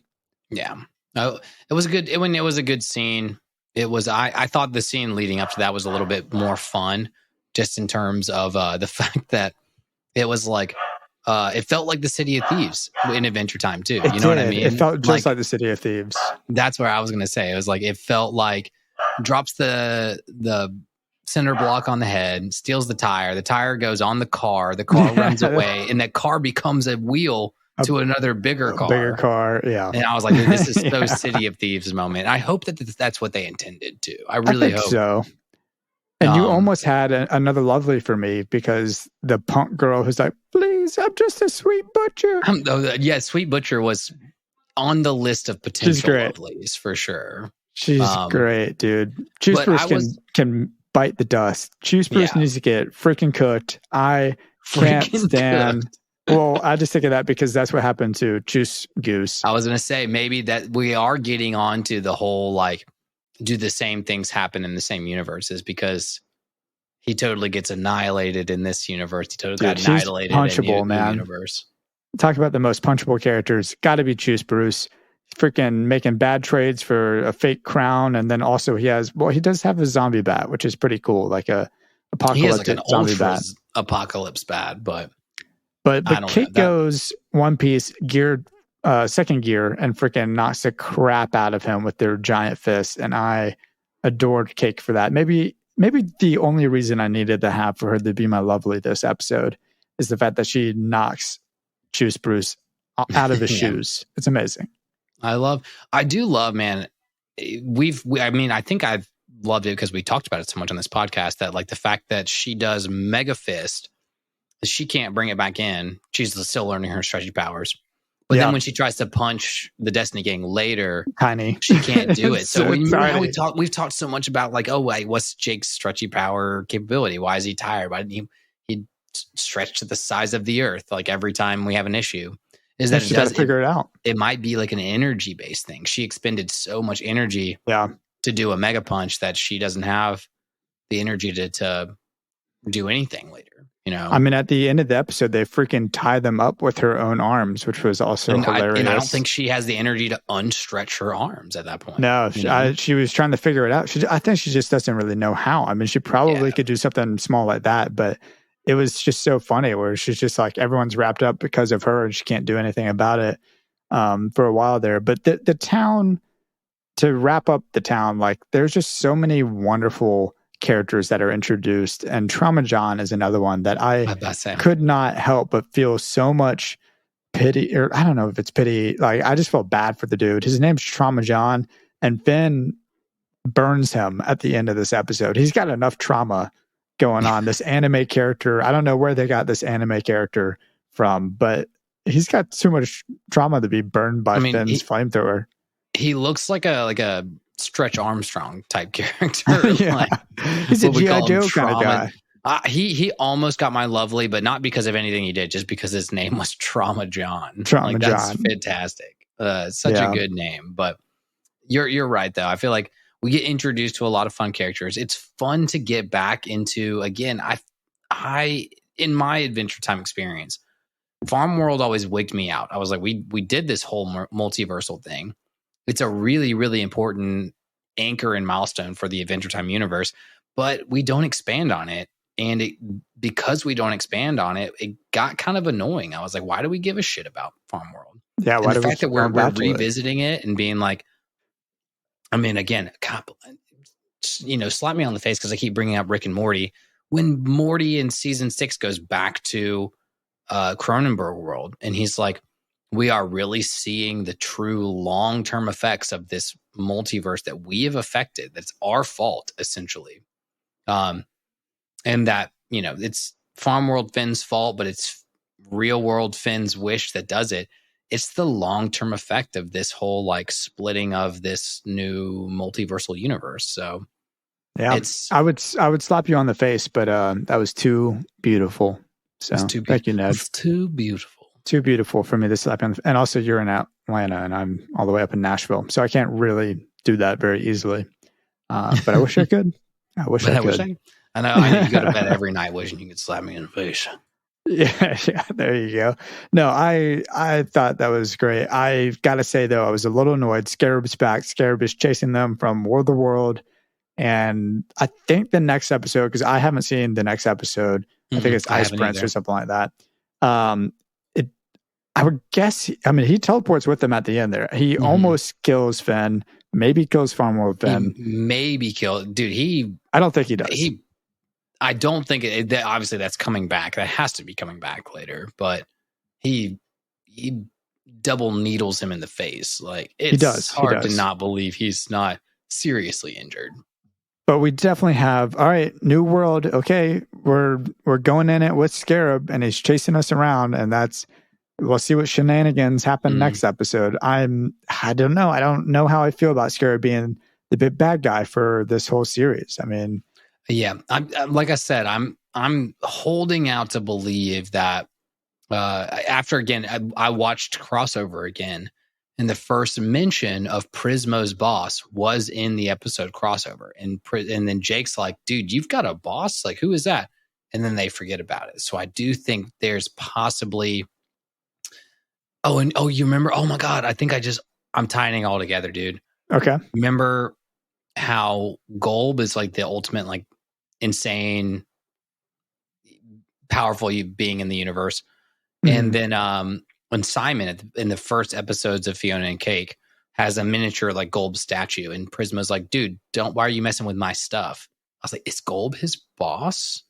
Yeah. Oh, it was good. It was a good scene. It was, I thought the scene leading up to that was a little bit more fun, just in terms of the fact that it was like, it felt like the City of Thieves in Adventure Time too. You know what I mean? It felt just like the City of Thieves. That's where I was going to say. It was like, it felt like drops the center block on the head, steals the tire goes on the car runs away, and that car becomes a wheel to another bigger car. Yeah. And I was like, this is so City of Thieves moment. I hope that that's what they intended to. I really hope so. And you almost had another lovely for me, because the punk girl who's like, please, I'm just a sweet butcher. Yeah, Sweet Butcher was on the list of potential lovelies for sure. She's great, dude. Juice Bruce can bite the dust. Juice Bruce needs to get freaking cooked. I can't stand. Well, I just think of that because that's what happened to Juice Goose. I was going to say maybe that we are getting on to the whole, like, do the same things happen in the same universes, because he totally gets annihilated in this universe. He totally got annihilated in the universe. Talk about the most punchable characters. Got to be Juice Bruce. Freaking making bad trades for a fake crown, and then also he does have a zombie bat, which is pretty cool, like a apocalyptic zombie bat. Apocalypse bat, but But Kate goes One Piece geared, second gear, and freaking knocks the crap out of him with their giant fists. And I adored Cake for that. Maybe the only reason I needed to have for her to be my lovely this episode is the fact that she knocks Juice Bruce out of his shoes. It's amazing. I do love, man. I think I've loved it because we talked about it so much on this podcast, that like the fact that she does Mega Fist, she can't bring it back in. She's still learning her stretchy powers. But then when she tries to punch the Destiny Gang later, tiny, she can't do it. So we've talked so much about like, oh wait, what's Jake's stretchy power capability? Why is he tired? Why didn't he stretch to the size of the earth like every time we have an issue? Is that she got to figure it out? It might be like an energy based thing. She expended so much energy to do a mega punch that she doesn't have the energy to do anything later. You know, I mean, at the end of the episode, they freaking tie them up with her own arms, which was also hilarious. And I don't think she has the energy to unstretch her arms at that point. No, she was trying to figure it out. I think she just doesn't really know how. I mean, she probably could do something small like that, but it was just so funny where she's just like, everyone's wrapped up because of her and she can't do anything about it for a while there. But the town, to wrap up the town, like there's just so many wonderful characters that are introduced, and Trauma John is another one that I could not help but feel so much pity, or I don't know if it's pity, like I just felt bad for the dude. His name's Trauma John, and Finn burns him at the end of this episode. He's got enough trauma going on. This anime character, I don't know where they got this anime character from, but he's got too much trauma to be burned by Finn's flamethrower. He looks like a Stretch Armstrong type character. Like, he's a G.I. Joe kind of guy. He almost got my lovely, but not because of anything he did, just because his name was Trauma John. That's fantastic. Such a good name. But you're right though. I feel like we get introduced to a lot of fun characters. It's fun to get back into, again, I in my Adventure Time experience, Farm World always wigged me out. I was like, we did this whole multiversal thing. It's a really, really important anchor and milestone for the Adventure Time universe, but we don't expand on it. And because we don't expand on it, it got kind of annoying. I was like, why do we give a shit about Farm World? Yeah, why the fact that we're revisiting it and being like, I mean, again, slap me on the face because I keep bringing up Rick and Morty. When Morty in season 6 goes back to Cronenberg world, and he's like, we are really seeing the true long-term effects of this multiverse that we have affected. That's our fault, essentially. And that, it's Farm World Finn's fault, but it's real world Finn's wish that does it. It's the long-term effect of this whole like splitting of this new multiversal universe. So yeah, I would slap you on the face, but that was too beautiful. So thank you, Ned. It's too beautiful. Too beautiful for me to slap you on and also you're in Atlanta and I'm all the way up in Nashville. So I can't really do that very easily. But I wish I could. I could. I know you go to bed every night wishing you could slap me in the face. Yeah, there you go. No, I thought that was great. I got to say, though, I was a little annoyed. Scarab's back. Scarab is chasing them from world to world. And I think the next episode, because I haven't seen the next episode, I think it's Ice Prince or something like that. I would guess, he teleports with them at the end there. He almost kills Finn, maybe kills Farm World Finn. Maybe kill. Dude, I don't think he does. I don't think obviously that's coming back. That has to be coming back later. But he double needles him in the face. Like it's hard to not believe he's not seriously injured. But we definitely have, all right, new world. Okay, we're going in it with Scarab, and he's chasing us around, and we'll see what shenanigans happen next episode. I don't know. I don't know how I feel about Scarab being the big bad guy for this whole series. I mean, yeah, I'm like I said, I'm holding out to believe that after again, I watched Crossover again, and the first mention of Prismo's boss was in the episode Crossover, and then Jake's like, "Dude, you've got a boss? Like, who is that?" And then they forget about it. So I do think there's possibly. You remember? Oh my God, I think I'm tying it all together, dude. Okay. Remember how Golb is like the ultimate, like insane, powerful being in the universe. And then when Simon in the first episodes of Fionna and Cake has a miniature like Golb statue, and Prisma's like, dude, why are you messing with my stuff? I was like, is Golb his boss?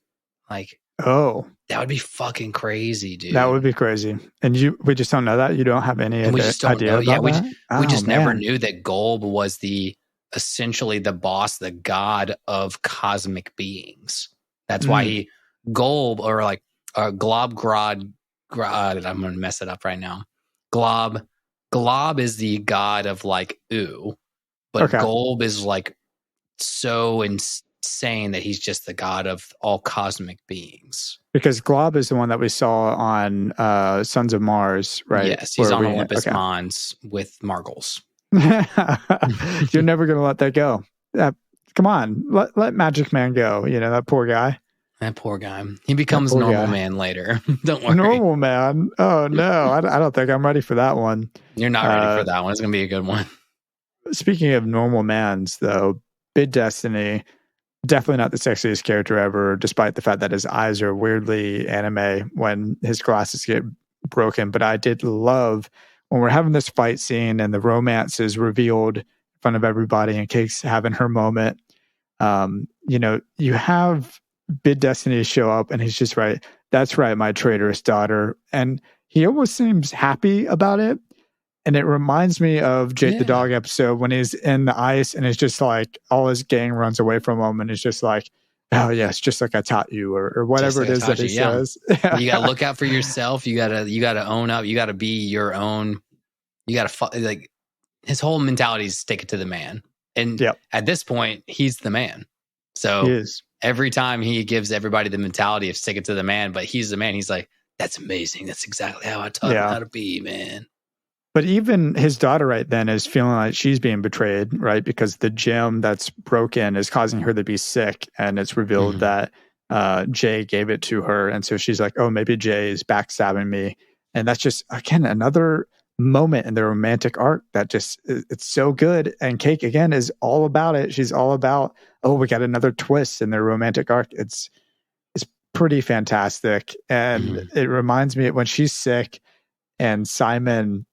Like, oh, that would be fucking crazy, dude. That would be crazy. And we just don't know that. You don't have any and we just don't idea know. about Yeah, we that? just never knew that Golb was essentially the boss, the god of cosmic beings. That's why Golb, or like Globgrod. I'm going to mess it up right now. Glob is the god of like ooh, but Golb is like so insane that he's just the god of all cosmic beings. Because Glob is the one that we saw on Sons of Mars, right? Yes, he's on Olympus Mons with Margles. You're never going to let that go. Come on, let Magic Man go. You know, that poor guy. That poor guy. He becomes Normal Man later. Don't worry. Normal Man? Oh, no. I don't think I'm ready for that one. You're not ready for that one. It's going to be a good one. Speaking of Normal Mans, though, Bid Destiny, definitely not the sexiest character ever, despite the fact that his eyes are weirdly anime when his glasses get broken. But I did love when we're having this fight scene and the romance is revealed in front of everybody and Cake's having her moment. You know, you have Bid Destiny show up and he's just right. That's right, my traitorous daughter. And he almost seems happy about it. And it reminds me of Jake the Dog episode when he's in the ice and it's just like all his gang runs away from him and it's just like, oh yes, just like I taught you or whatever it is that he says. You got to look out for yourself. You got to own up. You got to be your own. You got to like his whole mentality is stick it to the man. And at this point, he's the man. So every time he gives everybody the mentality of stick it to the man, but he's the man. He's like, that's amazing. That's exactly how I taught him how to be, man. But even his daughter right then is feeling like she's being betrayed, right? Because the gem that's broken is causing her to be sick. And it's revealed that Jay gave it to her. And so she's like, oh, maybe Jay is backstabbing me. And that's just, again, another moment in the romantic arc that just, it's so good. And Cake, again, is all about it. She's all about, oh, we got another twist in their romantic arc. It's pretty fantastic. And it reminds me when she's sick and Simon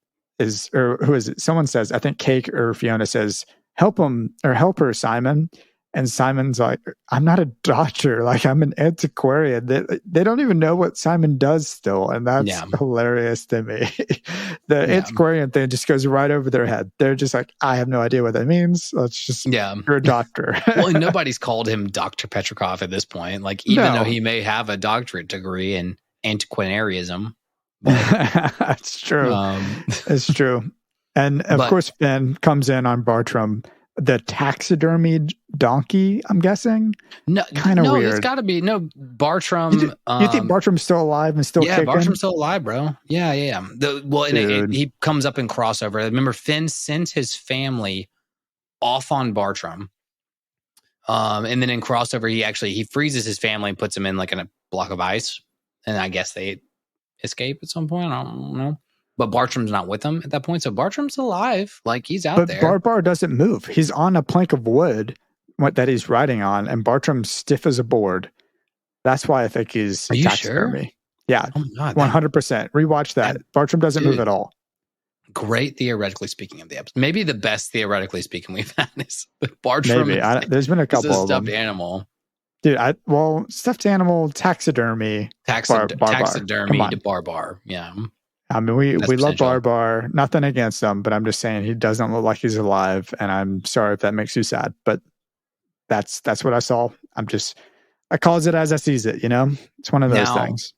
or who is it? Someone says, I think Cake or Fionna says, help him or help her, Simon. And Simon's like, I'm not a doctor. Like, I'm an antiquarian. They don't even know what Simon does still. And that's hilarious to me. The antiquarian thing just goes right over their head. They're just like, I have no idea what that means. Let's just, you're a doctor. Well, nobody's called him Dr. Petrikov at this point. Like, even though he may have a doctorate degree in antiquarianism. That's true. It's true. And of course, Finn comes in on Bartram, the taxidermied donkey, I'm guessing. No, kind of weird. It's got to be. No, Bartram. You think Bartram's still alive and still kicking? Yeah, Bartram's still alive, bro. Yeah. He comes up in crossover. Remember, Finn sends his family off on Bartram. And then in crossover, he freezes his family and puts them in like in a block of ice. And I guess they escape at some point. I don't know. But Bartram's not with them at that point. So Bartram's alive. Like, he's out there. But Barbar doesn't move. He's on a plank of wood that he's riding on, and Bartram's stiff as a board. That's why I think he's taxidermy. Sure? Yeah. Oh my God, 100%. Rewatch that. Bartram doesn't move at all. Great theoretically speaking of the episode. Maybe the best theoretically speaking we've had is Bartram. Maybe. There's been a couple of them. Stuffed animal. Dude, stuffed animal taxidermy. Taxidermy to Barbar. Yeah. I mean, we love Barbar. Nothing against him, but I'm just saying he doesn't look like he's alive, and I'm sorry if that makes you sad, but that's what I saw. I calls it as I sees it, you know? It's one of those things.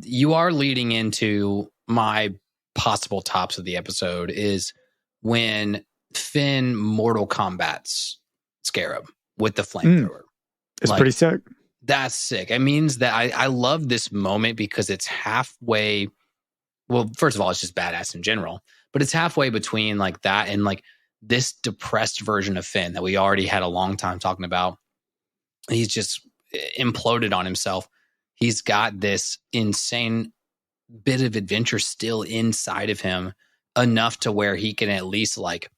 You are leading into my possible tops of the episode is when Finn Mortal Kombat's Scarab with the flamethrower. It's pretty sick. That's sick. It means that I love this moment because it's halfway. Well, first of all, it's just badass in general, but it's halfway between like that and like this depressed version of Finn that we already had a long time talking about. He's just imploded on himself. He's got this insane bit of adventure still inside of him, enough to where he can at least like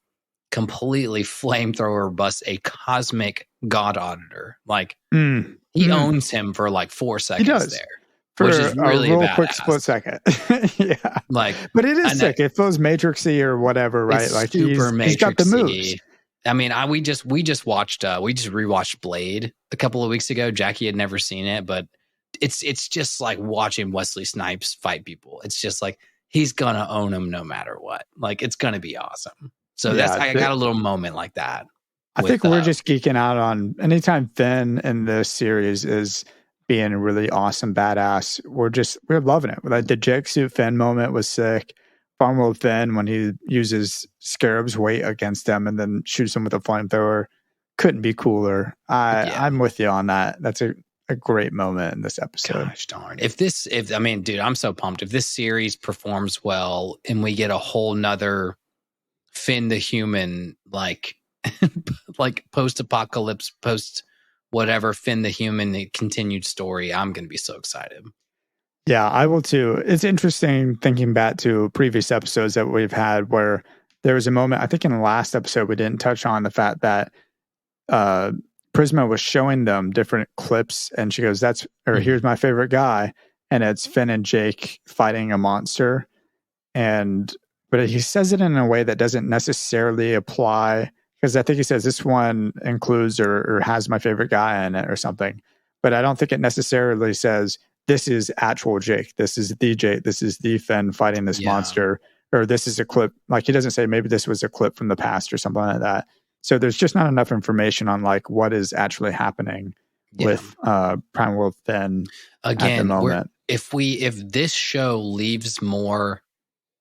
completely flamethrower bust a cosmic god auditor. Like he owns him for like 4 seconds there. For which is really a real badass. quick split second. Yeah. Like, but it is sick. It feels Matrixy or whatever, right? Like he's got the moves. I mean, we just rewatched Blade a couple of weeks ago. Jackie had never seen it, but it's just like watching Wesley Snipes fight people. It's just like he's gonna own them no matter what. Like it's gonna be awesome. So I got a little moment like that. I think we're just geeking out on anytime Finn in this series is being a really awesome badass. We're loving it. Like the Jake suit Finn moment was sick. Farmworld Finn when he uses Scarab's weight against them and then shoots him with a flamethrower couldn't be cooler. I'm with you on that. That's a great moment in this episode. Gosh darn. I mean, dude, I'm so pumped. If this series performs well and we get a whole nother Finn the human, like post-apocalypse, whatever Finn the human continued story, I'm going to be so excited. Yeah, I will too. It's interesting thinking back to previous episodes that we've had where there was a moment, I think in the last episode, we didn't touch on the fact that Prisma was showing them different clips and she goes, here's my favorite guy. And it's Finn and Jake fighting a monster. But he says it in a way that doesn't necessarily apply because I think he says this one includes or has my favorite guy in it or something. But I don't think it necessarily says this is actual Jake. This is the Jake. This is the Finn fighting this monster. Or this is a clip. Like he doesn't say maybe this was a clip from the past or something like that. So there's just not enough information on like what is actually happening with Prime World Finn again at the moment. If this show leaves more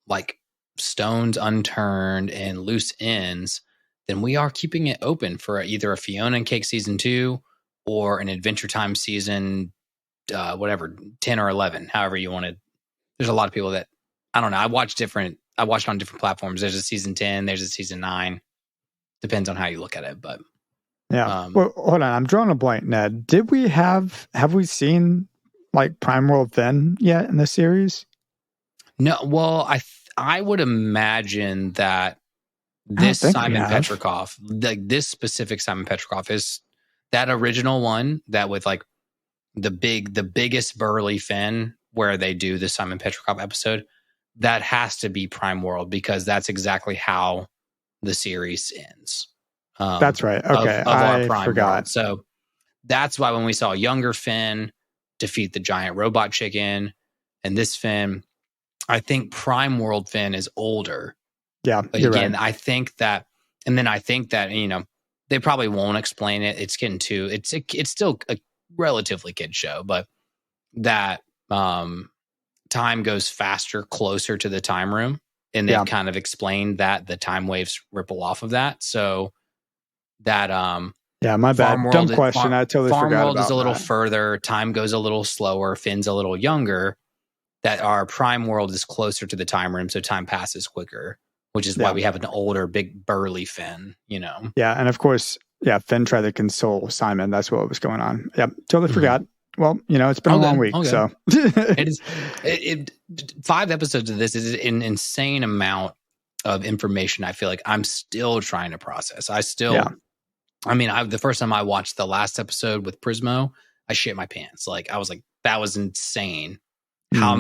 like stones unturned and loose ends, then we are keeping it open for either a Fionna and Cake season 2 or an Adventure Time season, whatever, 10 or 11, however you want to. There's a lot of people that I don't know. I watched on different platforms. There's a season 10, there's a season 9. Depends on how you look at it, but yeah. Well, hold on, I'm drawing a blank, Ned. Have we seen like Prime World Finn yet in the series? No. Well, I would imagine that this Simon Petrikov, like this specific Simon Petrikov, is that original one that with like the biggest burly Finn, where they do the Simon Petrikov episode. That has to be Prime World because that's exactly how the series ends. That's right. Okay, I forgot. World. So that's why when we saw younger Finn defeat the giant robot chicken, and this Finn, I think Prime World Finn is older. Yeah, but again, right. I think that they probably won't explain it. It's getting too. It's still a relatively kid show, but that time goes faster closer to the time room. And they've kind of explained that the time waves ripple off of that. So that my bad. Dumb question. I totally forgot about that. Farm World is a little further. Time goes a little slower. Finn's a little younger. That our Prime World is closer to the time room, so time passes quicker, which is why we have an older, big, burly Finn, Yeah, and of course, Finn tried to console Simon. That's what was going on. Yep, totally forgot. Well, it's been a long week, so. It is 5 episodes of this is an insane amount of information. I feel like I'm still trying to process. The first time I watched the last episode with Prismo, I shit my pants. Like, I was like, that was insane. How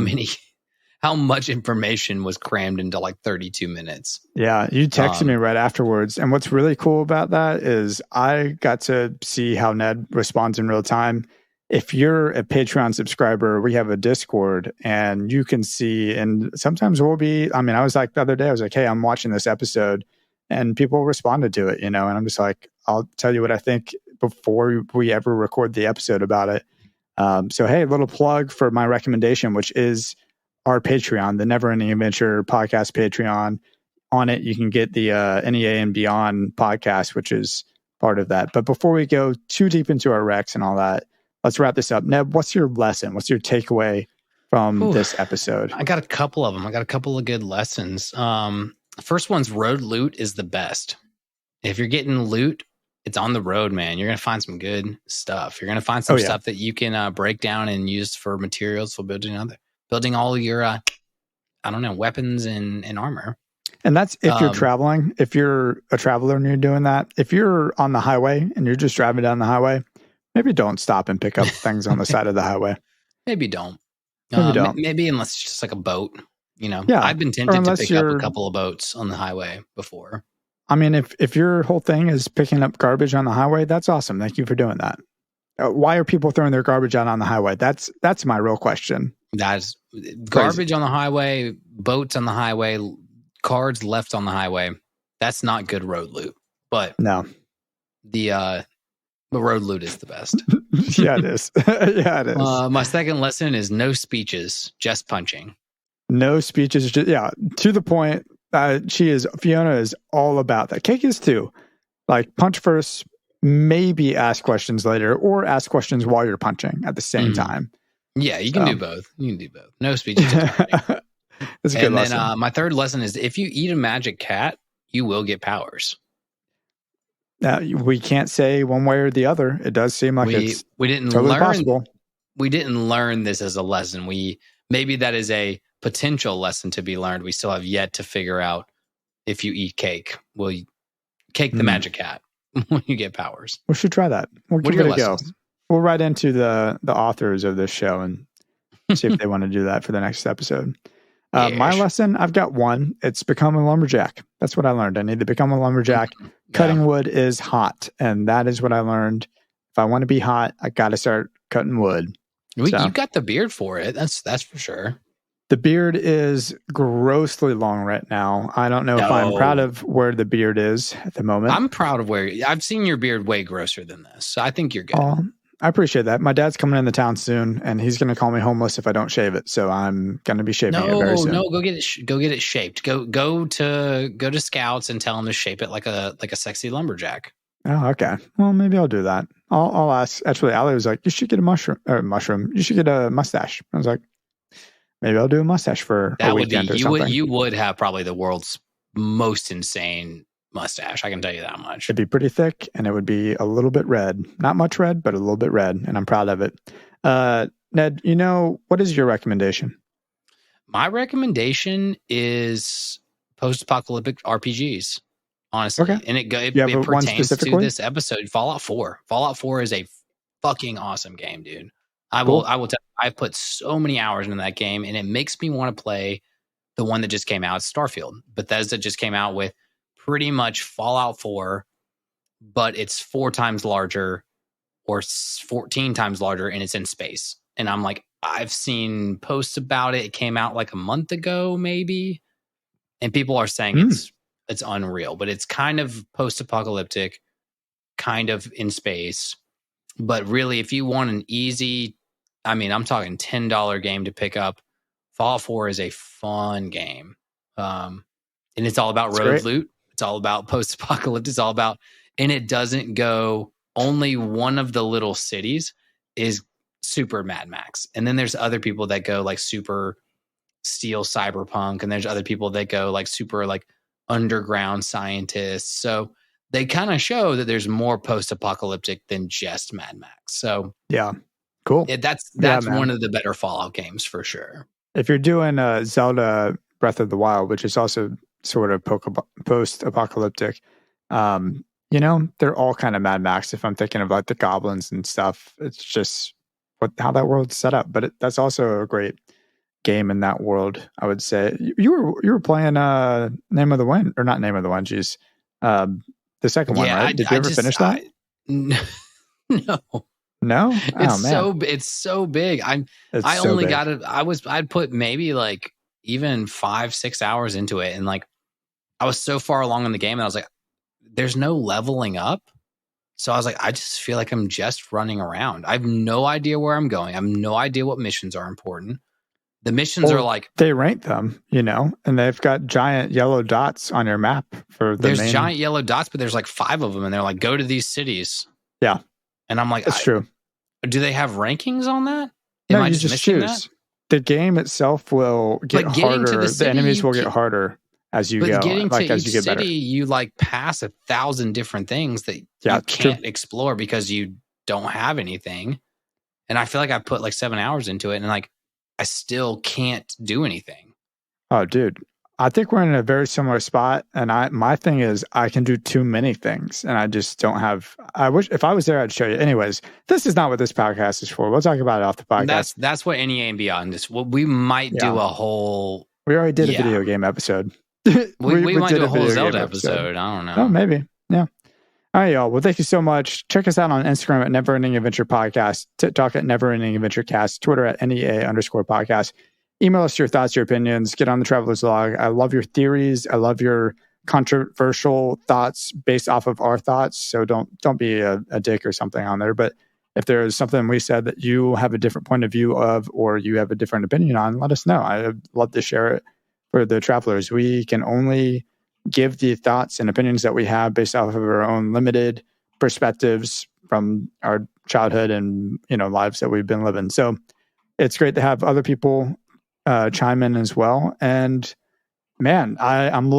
much information was crammed into like 32 minutes. Yeah, you texted me right afterwards. And what's really cool about that is I got to see how Ned responds in real time. If you're a Patreon subscriber, we have a Discord and you can see, and sometimes I was like the other day, I was like, hey, I'm watching this episode and people responded to it, and I'm just like, I'll tell you what I think before we ever record the episode about it. So, hey, a little plug for my recommendation, which is our Patreon, the Never Ending Adventure podcast Patreon. On it, you can get the NEA and Beyond podcast, which is part of that. But before we go too deep into our recs and all that, let's wrap this up. Ned, what's your lesson? What's your takeaway from this episode? I got a couple of them. I got a couple of good lessons. First one's road loot is the best. If you're getting loot, it's on the road, man. You're going to find some good stuff. You're going to find some stuff that you can break down and use for materials for building all your, weapons and armor. And that's if you're traveling. If you're a traveler and you're doing that, if you're on the highway and you're just driving down the highway, maybe don't stop and pick up things on the side of the highway. Maybe don't. Maybe don't. Maybe unless it's just like a boat. Yeah, I've been tempted to pick up a couple of boats on the highway before. I mean, if your whole thing is picking up garbage on the highway, that's awesome. Thank you for doing that. Why are people throwing their garbage out on the highway? That's my real question. That's garbage on the highway, boats on the highway, cards left on the highway. That's not good road loot. But no, the road loot is the best. Yeah, it is. Yeah, it is. My second lesson is no speeches, just punching. No speeches. To the point. Fiona is all about that. Cake is too. Like, punch first, maybe ask questions later, or ask questions while you're punching at the same time. Yeah, you can do both. No speeches. That's a good lesson. Then my third lesson is if you eat a magic cat, you will get powers. We can't say one way or the other. It does seem like it's we didn't totally learn. Possible. We didn't learn this as a lesson. Maybe that is a potential lesson to be learned. We still have yet to figure out if you eat cake, will you cake the magic cat when you get powers? We should try that. We'll give it a go. We'll write into the authors of this show and see if they want to do that for the next episode. My lesson, I've got one. It's become a lumberjack. That's what I learned. I need to become a lumberjack. Cutting wood is hot, and that is what I learned. If I want to be hot, I got to start cutting wood. You got the beard for it. That's for sure. The beard is grossly long right now. I don't know if I'm proud of where the beard is at the moment. I'm proud of where I've seen your beard way grosser than this. So I think you're good. I appreciate that. My dad's coming into town soon, and he's going to call me homeless if I don't shave it. So I'm going to be shaving it very soon. No, go get it shaped. Go to Scouts and tell him to shape it like a sexy lumberjack. Oh, okay. Well, maybe I'll do that. I'll ask. Actually, Ali was like, "You should get a mushroom. You should get a mustache." I was like, maybe I'll do a mustache for a weekend or something. You would have probably the world's most insane mustache. I can tell you that much. It'd be pretty thick, and it would be a little bit red. Not much red, but a little bit red, and I'm proud of it. Ned, what is your recommendation? My recommendation is post-apocalyptic RPGs, honestly. Okay. And it pertains to this episode, Fallout 4. Fallout 4 is a fucking awesome game, dude. I will tell you, I've put so many hours into that game, and it makes me want to play the one that just came out, Starfield. Bethesda just came out with pretty much Fallout 4, but it's 4 times larger or 14 times larger, and it's in space. And I'm like, I've seen posts about it. It came out like a month ago, maybe. And people are saying it's unreal, but it's kind of post-apocalyptic, kind of in space. But really, if you want an easy, I'm talking $10 game to pick up, Fallout 4 is a fun game. And it's all about road loot. It's all about post-apocalyptic. It's all about, and it doesn't go, only one of the little cities is super Mad Max. And then there's other people that go like super steel cyberpunk. And there's other people that go like super like underground scientists. So they kind of show that there's more post-apocalyptic than just Mad Max. So yeah, cool. That's one of the better Fallout games for sure. If you're doing Zelda Breath of the Wild, which is also sort of post-apocalyptic, they're all kind of Mad Max. If I'm thinking of like the goblins and stuff, it's just how that world's set up. But that's also a great game in that world, I would say. You were playing Name of the Wind, or not Name of the Wind, geez. The second one, right? Did you ever finish that? No. No? It's so big. I only got it. I'd put maybe like even 5-6 hours into it. And like, I was so far along in the game and I was like, there's no leveling up. So I was like, I just feel like I'm just running around. I have no idea where I'm going. I have no idea what missions are important. The missions are like, they rank them, and they've got giant yellow dots on your map for the There's giant yellow dots, but there's like 5 of them, and they're like, go to these cities. Yeah. And I'm like, that's true. Do they have rankings on that? No, you just choose. That? The game itself will get harder. The enemies will get harder as you go. Getting to as you get city, better. You like pass 1,000 different things that you can't explore because you don't have anything. And I feel like I put like 7 hours into it, and like, I still can't do anything. Oh, dude. I think we're in a very similar spot. And my thing is I can do too many things and I just don't have, I wish if I was there, I'd show you. Anyways, this is not what this podcast is for. We'll talk about it off the podcast. That's what NEA and Beyond is. Well, we might do a whole. We already did a video game episode. we might do a whole Zelda episode. I don't know. Oh, maybe. Yeah. All right, y'all. Well, thank you so much. Check us out on Instagram at Never Ending Adventure Podcast, TikTok at Never Ending Adventure Cast, Twitter at NEA_podcast. Email us your thoughts, your opinions. Get on the Traveler's Log. I love your theories. I love your controversial thoughts based off of our thoughts. So don't be a dick or something on there. But if there is something we said that you have a different point of view of, or you have a different opinion on, let us know. I'd love to share it for the travelers. We can only give the thoughts and opinions that we have based off of our own limited perspectives from our childhood and lives that we've been living. So it's great to have other people chime in as well. And man, I'm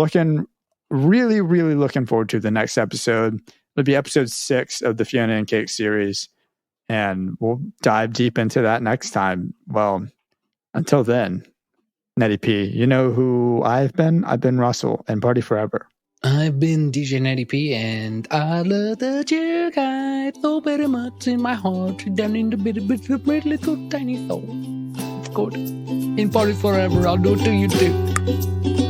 really looking forward to the next episode. It'll be episode 6 of the Fionna and Cake series, and we'll dive deep into that next time. Well, until then, Nettie P, you know who I've been? I've been Russell, and party forever. I've been DJ Nettie P, and I love the cheer guide so very much in my heart, down in the bit of my little tiny soul. It's good. In party forever, I'll do it to you too.